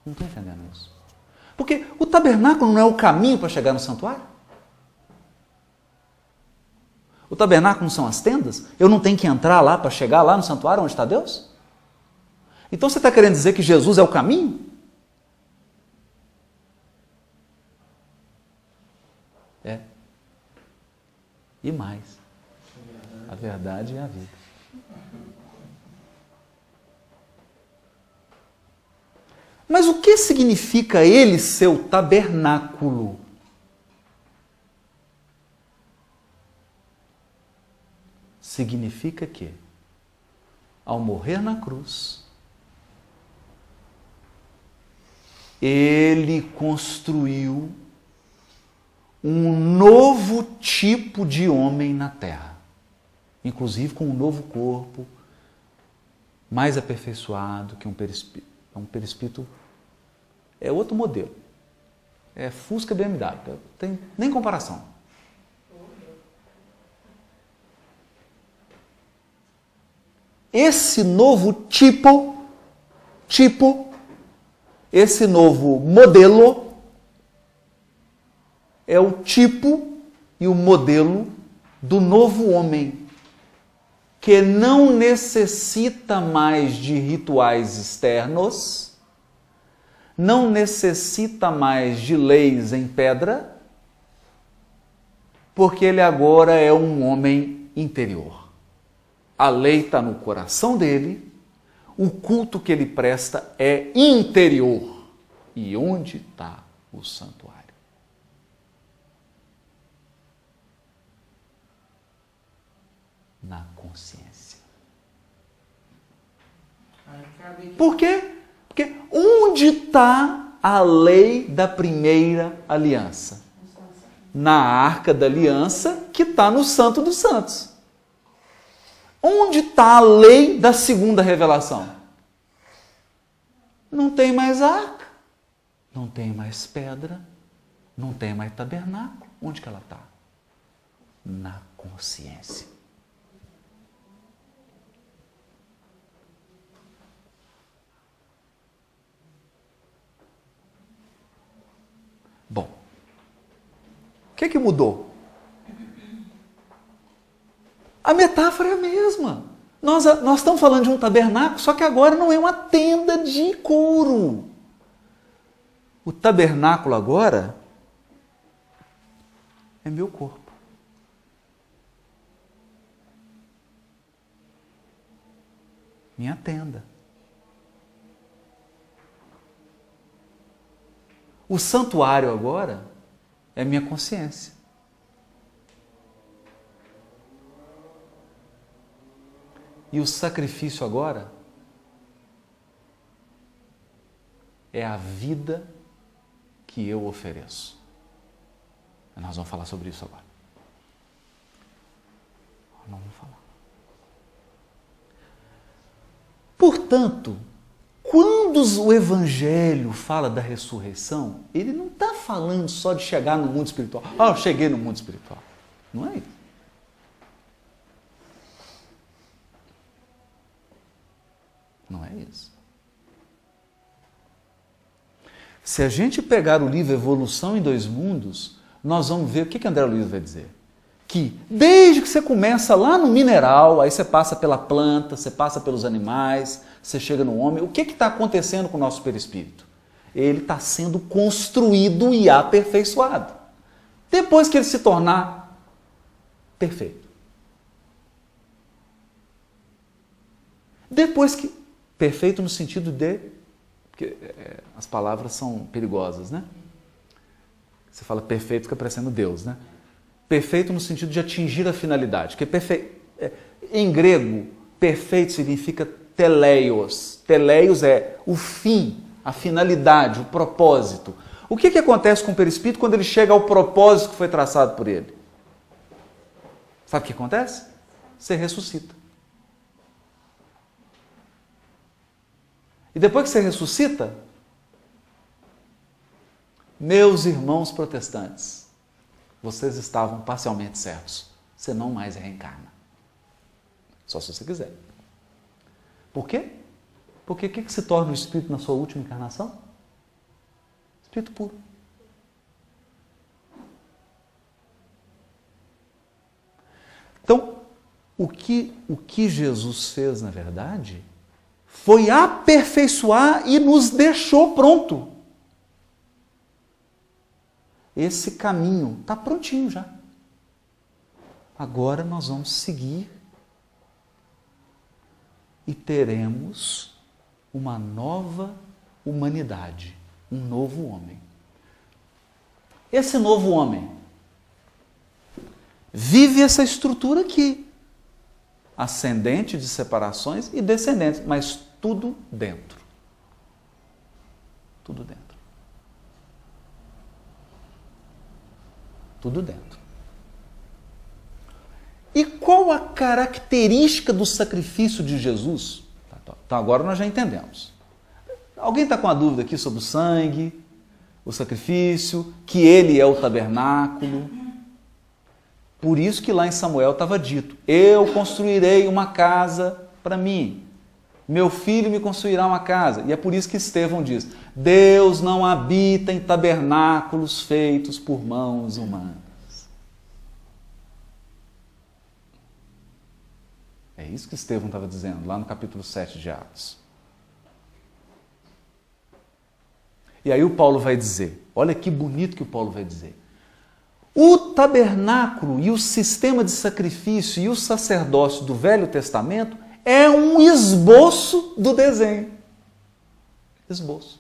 Não estou entendendo isso. Porque o tabernáculo não é o caminho para chegar no santuário? O tabernáculo não são as tendas? Eu não tenho que entrar lá para chegar lá no santuário onde está Deus? Então você está querendo dizer que Jesus é o caminho? É. E mais. A verdade é a vida. Mas o que significa ele ser o tabernáculo? Significa que, ao morrer na cruz, ele construiu um novo tipo de homem na terra, inclusive com um novo corpo, mais aperfeiçoado que um perispírito. Um perispírito é outro modelo. É Fusca BMW, não tem nem comparação. Esse novo tipo, esse novo modelo é o tipo e o modelo do novo homem que não necessita mais de rituais externos, não necessita mais de leis em pedra, porque ele agora é um homem interior. A lei está no coração dele, o culto que ele presta é interior. E onde está o santuário? Na consciência. Por quê? Porque onde está a lei da primeira aliança? Na arca da aliança que está no Santo dos Santos. Onde está a lei da segunda revelação? Não tem mais arca, não tem mais pedra, não tem mais tabernáculo. Onde que ela está? Na consciência. Bom, o que mudou? A metáfora é a mesma. Nós estamos falando de um tabernáculo, só que agora não é uma tenda de couro. O tabernáculo agora é meu corpo. Minha tenda. O santuário agora é minha consciência. E o sacrifício agora é a vida que eu ofereço. Nós vamos falar sobre isso agora. Não vamos falar. Portanto, quando o Evangelho fala da ressurreição, ele não está falando só de chegar no mundo espiritual. Ah, eu cheguei no mundo espiritual. Não é isso. Não é isso. Se a gente pegar o livro Evolução em Dois Mundos, nós vamos ver o que André Luiz vai dizer. Que desde que você começa lá no mineral, aí você passa pela planta, você passa pelos animais, você chega no homem, o que está acontecendo com o nosso perispírito? Ele está sendo construído e aperfeiçoado. Depois que ele se tornar perfeito. Depois que... Perfeito no sentido de... Porque as palavras são perigosas, né? Você fala perfeito, fica parecendo Deus, né? Perfeito no sentido de atingir a finalidade. Porque em grego, perfeito significa teleios. Teleios é o fim, a finalidade, o propósito. O que acontece com o perispírito quando ele chega ao propósito que foi traçado por ele? Sabe o que acontece? Você ressuscita. E depois que você ressuscita, meus irmãos protestantes, vocês estavam parcialmente certos. Você não mais reencarna. Só se você quiser. Por quê? Porque o que se torna o espírito na sua última encarnação? Espírito puro. Então, o que Jesus fez, na verdade, foi aperfeiçoar e nos deixou pronto. Esse caminho está prontinho já. Agora nós vamos seguir e teremos uma nova humanidade, um novo homem. Esse novo homem vive essa estrutura aqui, ascendente de separações e descendentes, mas tudo dentro. Tudo dentro. Tudo dentro. E qual a característica do sacrifício de Jesus? Então agora nós já entendemos. Alguém está com a dúvida aqui sobre o sangue, o sacrifício, que ele é o tabernáculo? Por isso que lá em Samuel estava dito, eu construirei uma casa para mim, meu filho me construirá uma casa. E é por isso que Estevão diz, Deus não habita em tabernáculos feitos por mãos humanas. É isso que Estevão estava dizendo, lá no capítulo 7 de Atos. E aí o Paulo vai dizer, olha que bonito que o Paulo vai dizer. O tabernáculo e o sistema de sacrifício e o sacerdócio do Velho Testamento é um esboço do desenho. Esboço.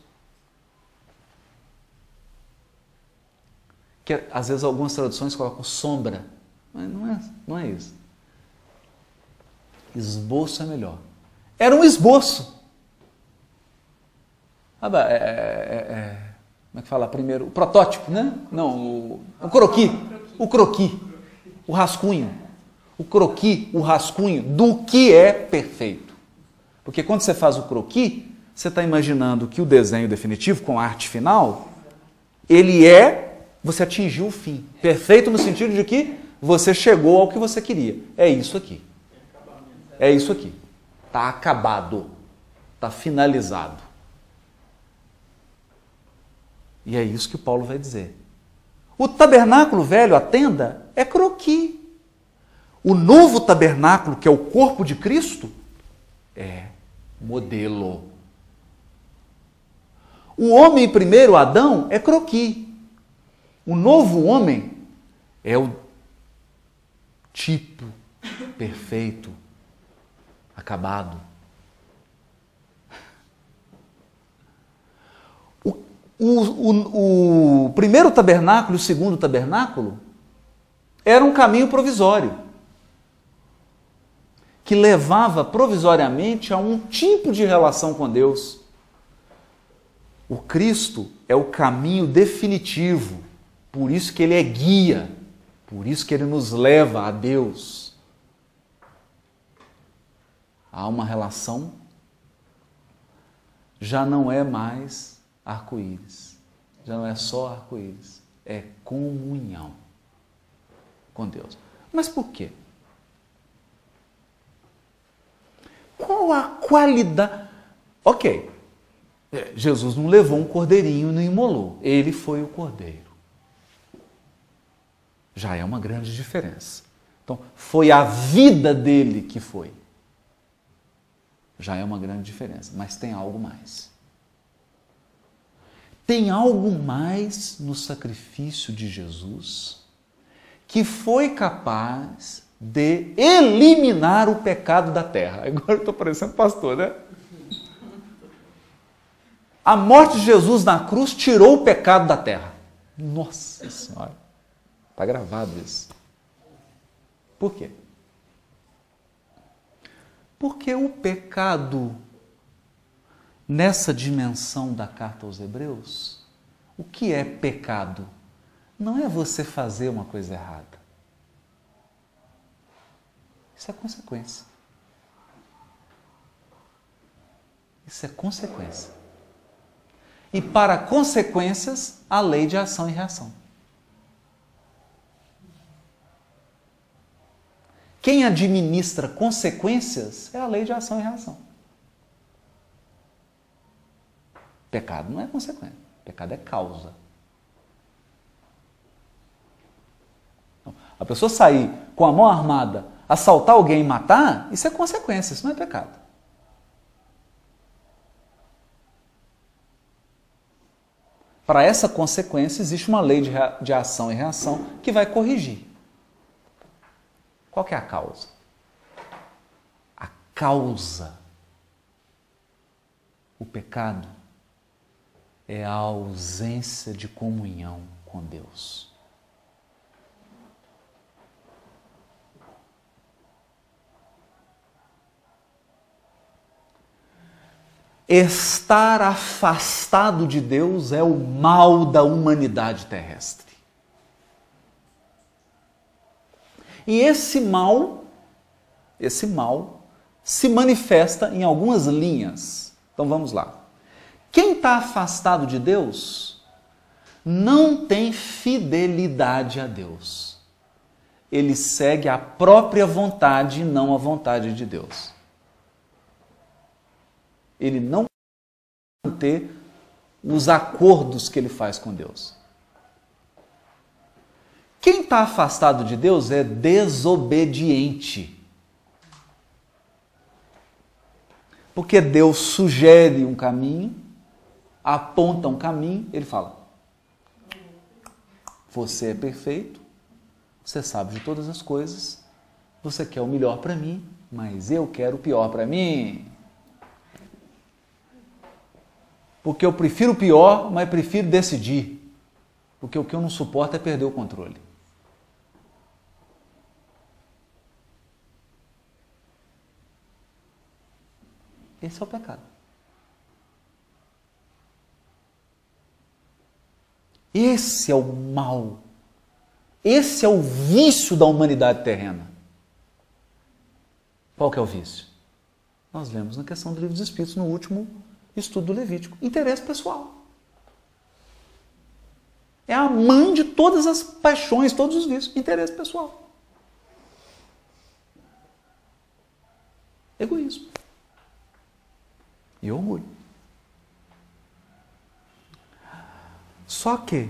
Que às vezes algumas traduções colocam sombra, mas não é isso. Esboço é melhor. Era um esboço. Como é que fala primeiro? O protótipo, né? Não, o croquis. O croquis. O rascunho. O croquis, o rascunho do que é perfeito. Porque quando você faz o croquis, você está imaginando que o desenho definitivo, com a arte final, você atingiu o fim. Perfeito no sentido de que você chegou ao que você queria. É isso aqui. É isso aqui. Está acabado. Está finalizado. E é isso que o Paulo vai dizer. O tabernáculo velho, a tenda, é croquis. O novo tabernáculo, que é o corpo de Cristo, é modelo. O homem primeiro, Adão, é croquis. O novo homem é o tipo perfeito, acabado. O primeiro tabernáculo e o segundo tabernáculo era um caminho provisório, que levava provisoriamente a um tipo de relação com Deus. O Cristo é o caminho definitivo, por isso que ele é guia, por isso que ele nos leva a Deus. Há uma relação, já não é mais arco-íris, já não é só arco-íris, é comunhão com Deus. Mas por quê? Qual a qualidade? Ok, Jesus não levou um cordeirinho e não imolou, ele foi o cordeiro. Já é uma grande diferença. Então, foi a vida dele que foi. Já é uma grande diferença, mas tem algo mais. Tem algo mais no sacrifício de Jesus que foi capaz de eliminar o pecado da terra. Agora eu estou parecendo pastor, né? A morte de Jesus na cruz tirou o pecado da terra. Nossa Senhora! Está gravado isso. Por quê? Porque o pecado, nessa dimensão da carta aos Hebreus, o que é pecado? Não é você fazer uma coisa errada. Isso é consequência. Isso é consequência. E para consequências, a lei de ação e reação. Quem administra consequências é a lei de ação e reação. Pecado não é consequência, pecado é causa. A pessoa sair com a mão armada, assaltar alguém e matar, isso é consequência, isso não é pecado. Para essa consequência existe uma lei de ação e reação que vai corrigir. Qual que é a causa? A causa, o pecado, é a ausência de comunhão com Deus. Estar afastado de Deus é o mal da humanidade terrestre. E esse mal se manifesta em algumas linhas. Então vamos lá. Quem está afastado de Deus não tem fidelidade a Deus. Ele segue a própria vontade e não a vontade de Deus. Ele não vai manter os acordos que ele faz com Deus. Quem está afastado de Deus é desobediente. Porque Deus sugere um caminho, aponta um caminho, ele fala: você é perfeito, você sabe de todas as coisas, você quer o melhor para mim, mas eu quero o pior para mim. Porque eu prefiro o pior, mas prefiro decidir. Porque o que eu não suporto é perder o controle. Esse é o pecado. Esse é o mal. Esse é o vício da humanidade terrena. Qual que é o vício? Nós vemos na questão do Livro dos Espíritos, no último estudo do Levítico. Interesse pessoal. É a mãe de todas as paixões, todos os vícios. Interesse pessoal. Egoísmo. E orgulho. Só que,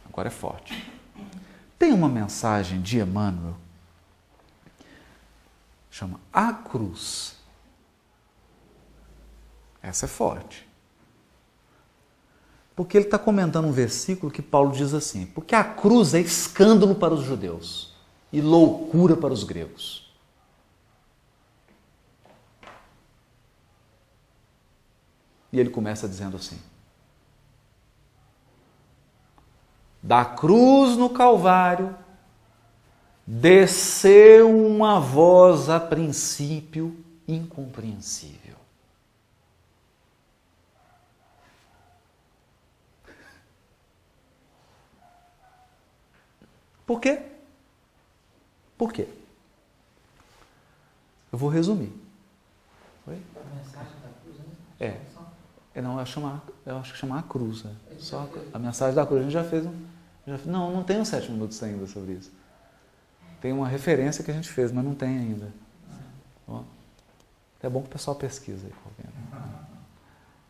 agora é forte, tem uma mensagem de Emmanuel, chama A Cruz. Essa é forte. Porque ele está comentando um versículo que Paulo diz assim: porque a cruz é escândalo para os judeus e loucura para os gregos. E ele começa dizendo assim: da cruz no Calvário desceu uma voz a princípio incompreensível. Por quê? Por quê? Eu vou resumir. Oi? A mensagem da cruz, né? Não, eu acho que chamar a cruz. Só a mensagem da cruz. A gente já fez não tem uns 7 minutos ainda sobre isso. Tem uma referência que a gente fez, mas não tem ainda. É bom que o pessoal pesquisa aí.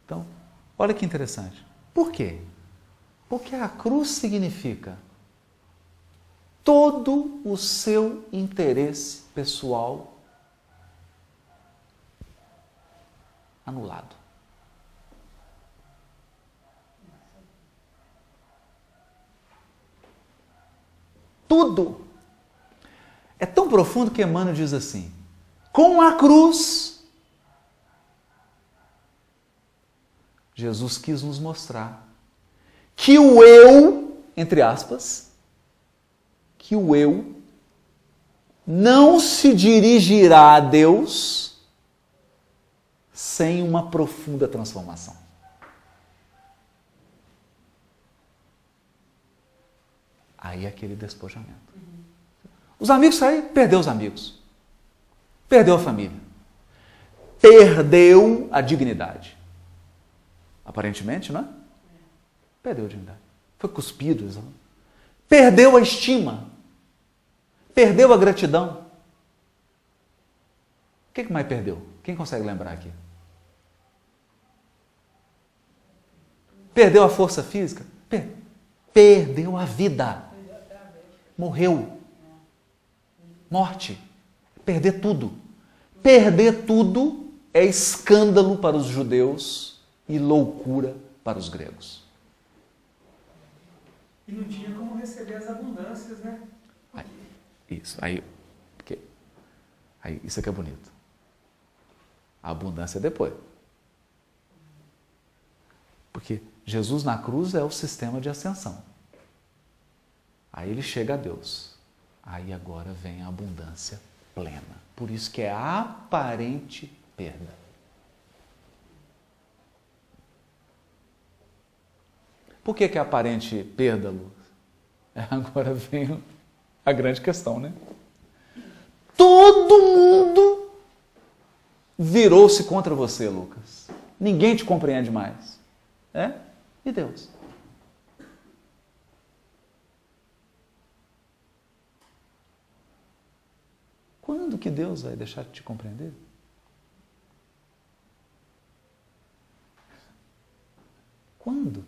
Então, olha que interessante. Por quê? Porque a cruz significa todo o seu interesse pessoal anulado. Tudo. É tão profundo que Emmanuel diz assim: com a cruz, Jesus quis nos mostrar que o eu, entre aspas, que o eu não se dirigirá a Deus sem uma profunda transformação. Aí é aquele despojamento. Os amigos saíram, perdeu os amigos. Perdeu a família. Perdeu a dignidade. Aparentemente, não é? Perdeu a dignidade. Foi cuspido. Perdeu a estima. Perdeu a gratidão. O que mais perdeu? Quem consegue lembrar aqui? Perdeu a força física? Perdeu a vida. Morreu. Morte. Perder tudo. Perder tudo é escândalo para os judeus e loucura para os gregos. E não tinha como receber as abundâncias, né? Isso aqui é bonito. A abundância é depois. Porque Jesus na cruz é o sistema de ascensão. Aí ele chega a Deus. Aí agora vem a abundância plena. Por isso que é a aparente perda. Por que é aparente perda, Lucas? Agora vem a grande questão, né? Todo mundo virou-se contra você, Lucas. Ninguém te compreende mais. E Deus? Quando que Deus vai deixar de te compreender? Quando?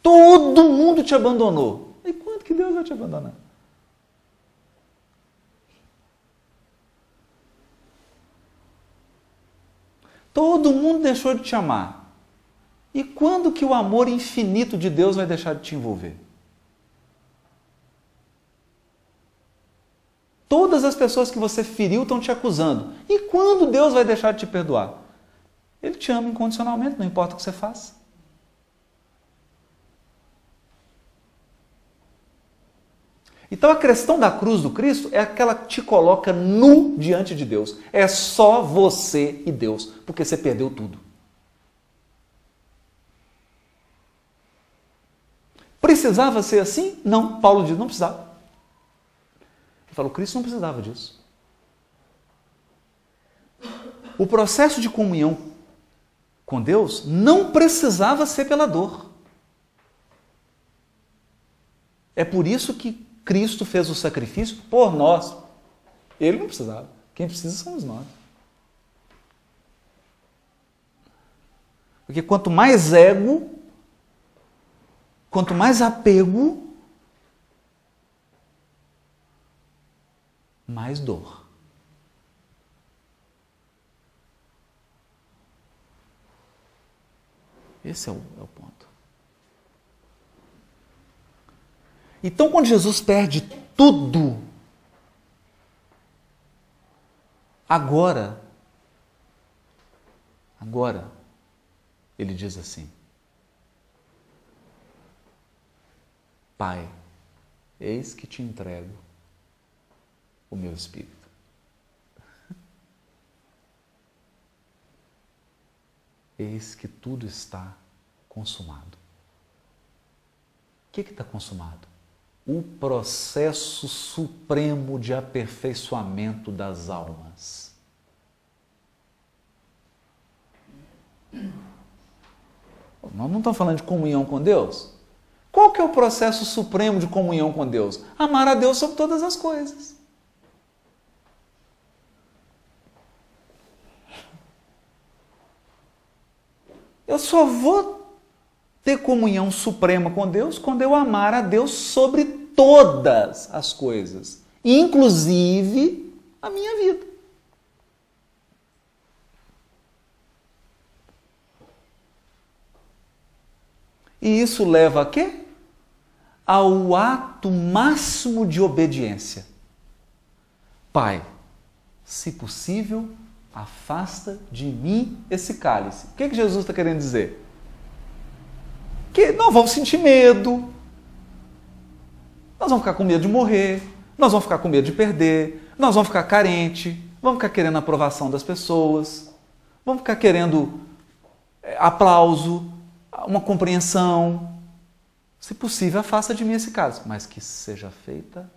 Todo mundo te abandonou. E quando que Deus vai te abandonar? Todo mundo deixou de te amar. E quando que o amor infinito de Deus vai deixar de te envolver? Todas as pessoas que você feriu estão te acusando. E quando Deus vai deixar de te perdoar? Ele te ama incondicionalmente, não importa o que você faça. Então a questão da cruz do Cristo é aquela que te coloca nu diante de Deus. É só você e Deus, porque você perdeu tudo. Precisava ser assim? Não, Paulo diz, não precisava. Ele falou, Cristo não precisava disso. O processo de comunhão com Deus não precisava ser pela dor. É por isso que Cristo fez o sacrifício por nós. Ele não precisava. Quem precisa somos nós. Porque quanto mais ego, quanto mais apego, mais dor. Esse é o ponto. Então, quando Jesus perde tudo, agora, ele diz assim, Pai, eis que te entrego o meu espírito. Eis que tudo está consumado. O que está consumado? O processo supremo de aperfeiçoamento das almas. Nós não estamos falando de comunhão com Deus? Qual que é o processo supremo de comunhão com Deus? Amar a Deus sobre todas as coisas. Eu só vou ter comunhão suprema com Deus quando eu amar a Deus sobre todas as coisas, inclusive a minha vida. E isso leva a quê? Ao ato máximo de obediência. Pai, se possível, afasta de mim esse cálice. O que Jesus está querendo dizer? Que nós vamos sentir medo, nós vamos ficar com medo de morrer, nós vamos ficar com medo de perder, nós vamos ficar carente, vamos ficar querendo a aprovação das pessoas, vamos ficar querendo aplauso, uma compreensão. Se possível, afasta de mim esse cálice, mas que seja feita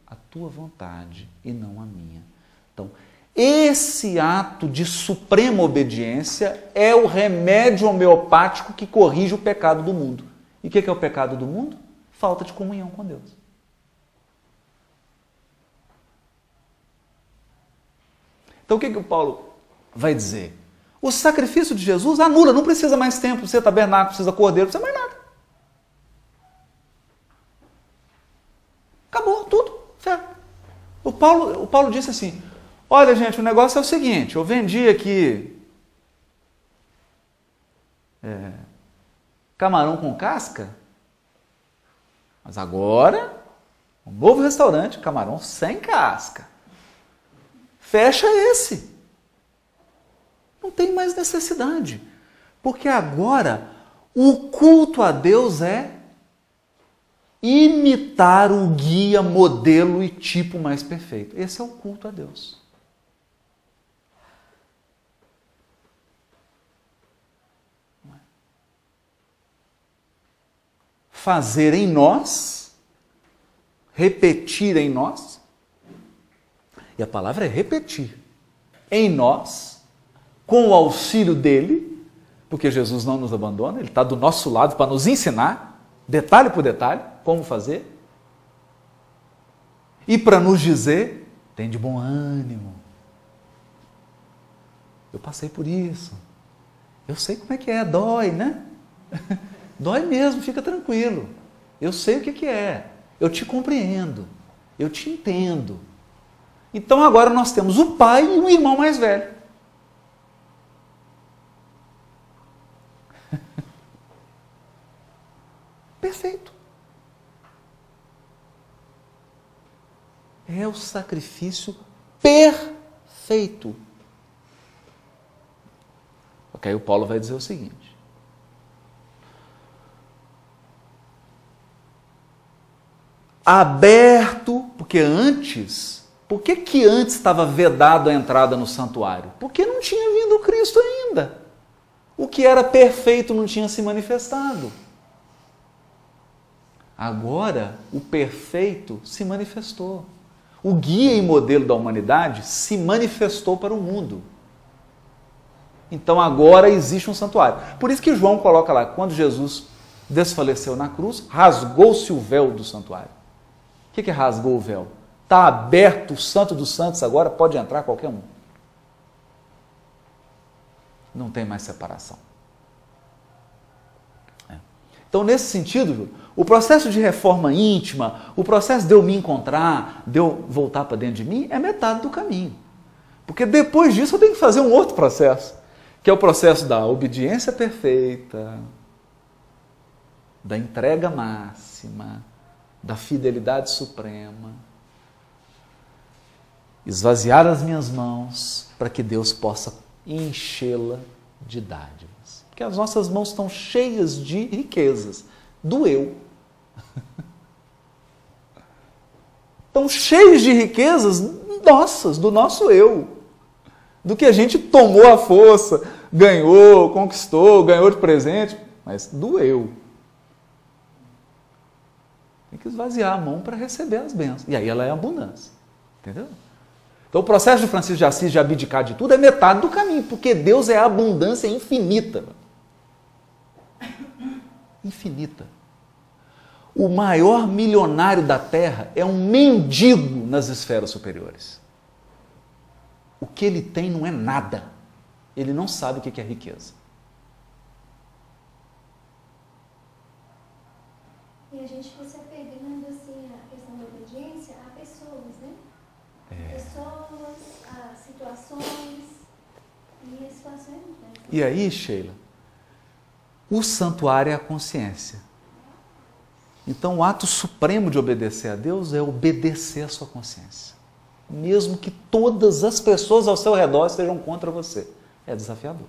a tua vontade e não a minha. Então, esse ato de suprema obediência é o remédio homeopático que corrige o pecado do mundo. E o que é o pecado do mundo? Falta de comunhão com Deus. Então o que o Paulo vai dizer? O sacrifício de Jesus anula, não precisa mais templo, precisa tabernáculo, precisa cordeiro, não precisa mais nada. Acabou tudo, certo? O Paulo disse assim, olha, gente, o negócio é o seguinte, eu vendi aqui camarão com casca, mas agora, um novo restaurante, camarão sem casca. Fecha esse. Não tem mais necessidade. Porque agora, o culto a Deus é imitar o guia, modelo e tipo mais perfeito. Esse é o culto a Deus. Fazer em nós, repetir em nós, e a palavra é repetir, em nós, com o auxílio dele, porque Jesus não nos abandona, ele está do nosso lado para nos ensinar, detalhe por detalhe, como fazer, e para nos dizer, tem de bom ânimo. Eu passei por isso, eu sei como é que é, dói, né? Dói mesmo, fica tranquilo. Eu sei o que é. Eu te compreendo. Eu te entendo. Então agora nós temos o pai e o irmão mais velho. sacrifício perfeito. Ok, o Paulo vai dizer o seguinte: aberto, porque antes, por que antes estava vedado a entrada no santuário? Porque não tinha vindo Cristo ainda. O que era perfeito não tinha se manifestado. Agora, o perfeito se manifestou. O guia e modelo da humanidade se manifestou para o mundo. Então agora existe um santuário. Por isso que João coloca lá, quando Jesus desfaleceu na cruz, rasgou-se o véu do santuário. O que rasgou o véu? Está aberto o Santo dos Santos agora, pode entrar qualquer um. Não tem mais separação. Então, nesse sentido, o processo de reforma íntima, o processo de eu me encontrar, de eu voltar para dentro de mim, é metade do caminho. Porque depois disso eu tenho que fazer um outro processo, que é o processo da obediência perfeita, da entrega máxima, da fidelidade suprema. Esvaziar as minhas mãos para que Deus possa enchê-la de dádivas. Porque as nossas mãos estão cheias de riquezas, do eu. Estão cheias de riquezas nossas, do nosso eu. Do que a gente tomou à força, ganhou, conquistou, ganhou de presente, mas do eu. Tem que esvaziar a mão para receber as bênçãos. E aí ela é abundância. Entendeu? Então o processo de Francisco de Assis de abdicar de tudo é metade do caminho, porque Deus é a abundância infinita. Infinita. O maior milionário da Terra é um mendigo nas esferas superiores. O que ele tem não é nada. Ele não sabe o que é riqueza. E a gente fica se apegando assim, a questão da obediência a pessoas, né? Pessoas, a situações e a situações. E aí, Sheila, o santuário é a consciência. Então, o ato supremo de obedecer a Deus é obedecer a sua consciência. Mesmo que todas as pessoas ao seu redor estejam contra você. É desafiador.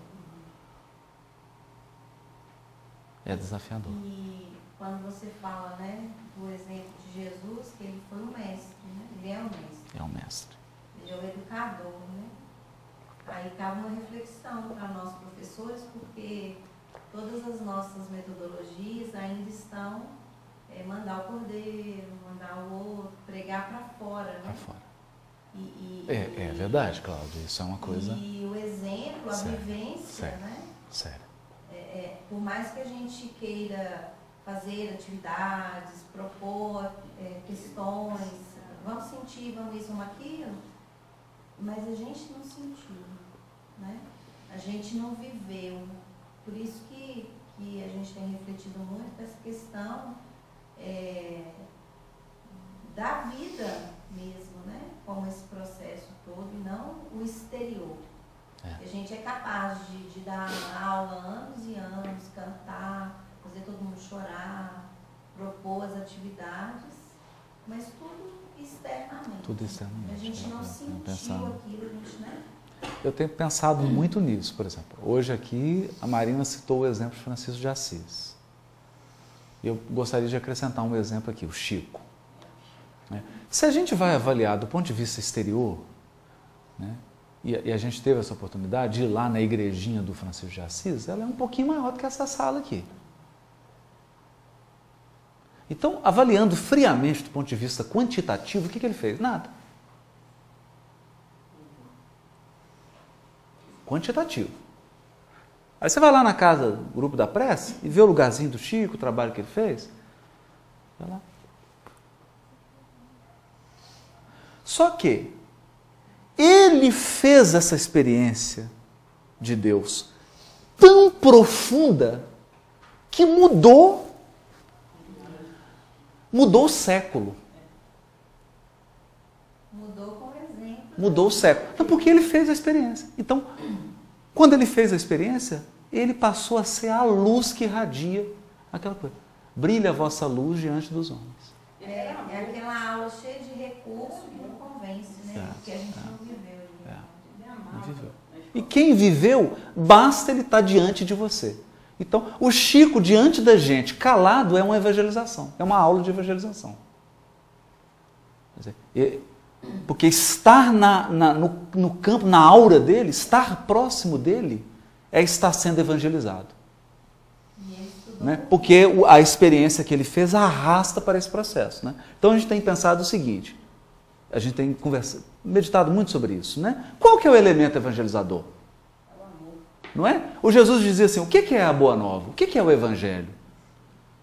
É desafiador. E quando você fala, né, do exemplo de Jesus, que ele foi o mestre, né? Ele é o mestre. É o mestre. Ele é o educador, né? Aí cabe uma reflexão para nós professores, porque todas as nossas metodologias ainda estão mandar o cordeiro, mandar o outro, pregar para fora, né? Para fora. É verdade, Cláudia, isso é uma coisa... E o exemplo, a sério, vivência, sério, né? Sério. Por mais que a gente queira fazer atividades, propor questões, vamos sentir, vamos isso, vamos aquilo, mas a gente não sentiu, né? A gente não viveu. Por isso que a gente tem refletido muito essa questão da vida mesmo, né? Como esse processo todo, e não o exterior. A gente é capaz de dar aula anos e anos, cantar, fazer todo mundo chorar, propor as atividades, mas tudo externamente. Tudo externamente. A gente não sentiu aquilo, a gente, né? Eu tenho pensado muito nisso, por exemplo. Hoje aqui, a Marina citou o exemplo de Francisco de Assis. Eu gostaria de acrescentar um exemplo aqui, o Chico. Se a gente vai avaliar do ponto de vista exterior, né, e a gente teve essa oportunidade de ir lá na igrejinha do Francisco de Assis, ela é um pouquinho maior do que essa sala aqui. Então, avaliando friamente do ponto de vista quantitativo, o que ele fez? Nada. Quantitativo. Aí você vai lá na casa do grupo da prece e vê o lugarzinho do Chico, o trabalho que ele fez. Vai lá. Só que ele fez essa experiência de Deus tão profunda que mudou o século. Mudou com exemplo. Mudou o século. Então, porque ele fez a experiência. Então, quando ele fez a experiência, ele passou a ser a luz que irradia aquela coisa. Brilha a vossa luz diante dos homens. É aquela aula cheia de recursos que não conversa. ofense, né? Porque a gente não viveu. Não viveu. E quem viveu, basta ele estar diante de você. Então, o Chico diante da gente, calado, é uma evangelização, é uma aula de evangelização. Quer dizer, porque estar no campo, na aura dele, estar próximo dele, é estar sendo evangelizado. Né? Porque a experiência que ele fez arrasta para esse processo. Né? Então a gente tem pensado o seguinte, a gente tem meditado muito sobre isso. Né? Qual que é o elemento evangelizador? Não é? O Jesus dizia assim, o que é a boa nova? O que é o evangelho?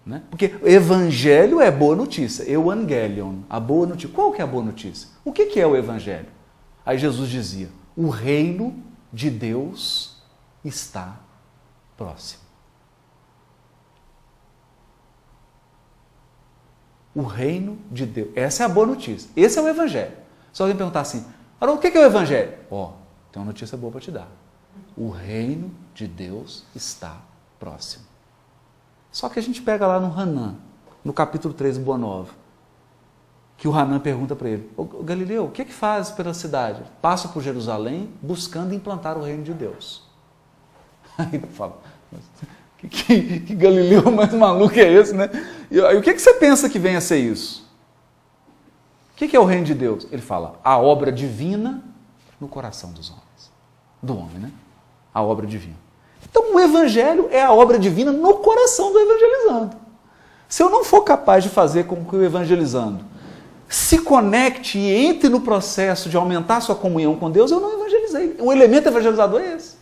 Né? Porque o evangelho é boa notícia, evangelion, a boa notícia. Qual que é a boa notícia? O que é o evangelho? Aí Jesus dizia, o reino de Deus está próximo. O reino de Deus. Essa é a boa notícia. Esse é o evangelho. Se alguém perguntar assim, o que é o evangelho? Tem uma notícia boa para te dar. O reino de Deus está próximo. Só que a gente pega lá no Hanan, no capítulo 3 do Boa Nova, que o Hanan pergunta para ele, Galileu, o que faz pela cidade? Passa por Jerusalém buscando implantar o reino de Deus. Aí ele fala, que Galileu mais maluco é esse, né? E aí, o que você pensa que vem a ser isso? O que é o reino de Deus? Ele fala, a obra divina no coração dos homens. Do homem, né? A obra divina. Então, o evangelho é a obra divina no coração do evangelizando. Se eu não for capaz de fazer com que o evangelizando se conecte e entre no processo de aumentar a sua comunhão com Deus, eu não evangelizei. O elemento evangelizador é esse.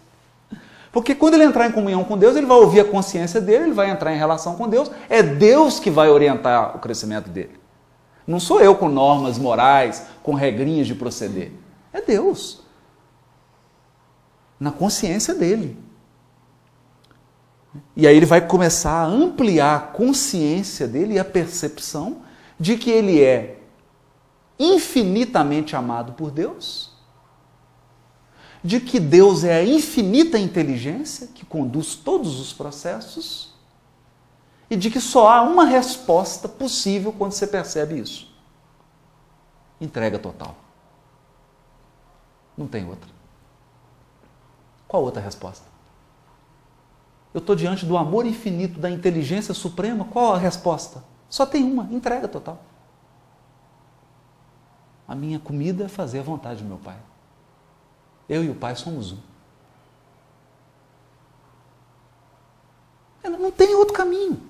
Porque quando ele entrar em comunhão com Deus, ele vai ouvir a consciência dele, ele vai entrar em relação com Deus, é Deus que vai orientar o crescimento dele. Não sou eu com normas morais, com regrinhas de proceder. É Deus. Na consciência dele. E aí ele vai começar a ampliar a consciência dele e a percepção de que ele é infinitamente amado por Deus, de que Deus é a infinita inteligência que conduz todos os processos e de que só há uma resposta possível quando você percebe isso. Entrega total. Não tem outra. Qual outra resposta? Eu estou diante do amor infinito, da inteligência suprema, qual a resposta? Só tem uma, entrega total. A minha comida é fazer a vontade do meu Pai. Eu e o Pai somos um. Não tem outro caminho.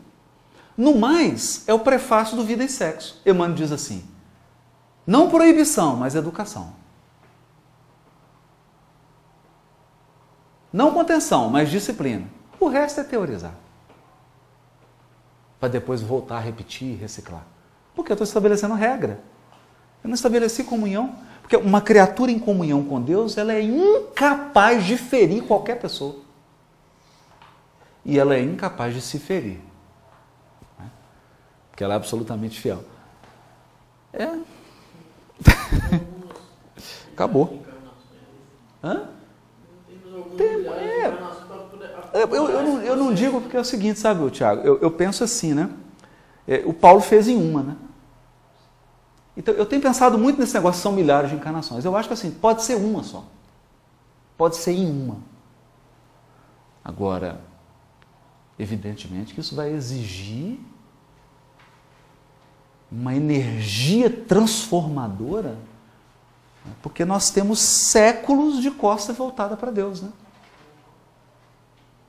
No mais, é o prefácio do Vida e Sexo. Emmanuel diz assim, não proibição, mas educação. Não contenção, mas disciplina. O resto é teorizar. Para depois voltar a repetir e reciclar. Porque eu estou estabelecendo regra. Eu não estabeleci comunhão. Porque uma criatura em comunhão com Deus, ela é incapaz de ferir qualquer pessoa. E ela é incapaz de se ferir. Porque ela é absolutamente fiel. Acabou. Hã? Eu não digo porque é o seguinte, sabe, Tiago? Eu penso assim, né? O Paulo fez em uma, né? Então, eu tenho pensado muito nesse negócio, são milhares de encarnações. Eu acho que assim, pode ser uma só. Pode ser em uma. Agora, evidentemente que isso vai exigir uma energia transformadora, né? Porque nós temos séculos de costa voltada para Deus, né?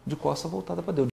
De costa voltada para Deus.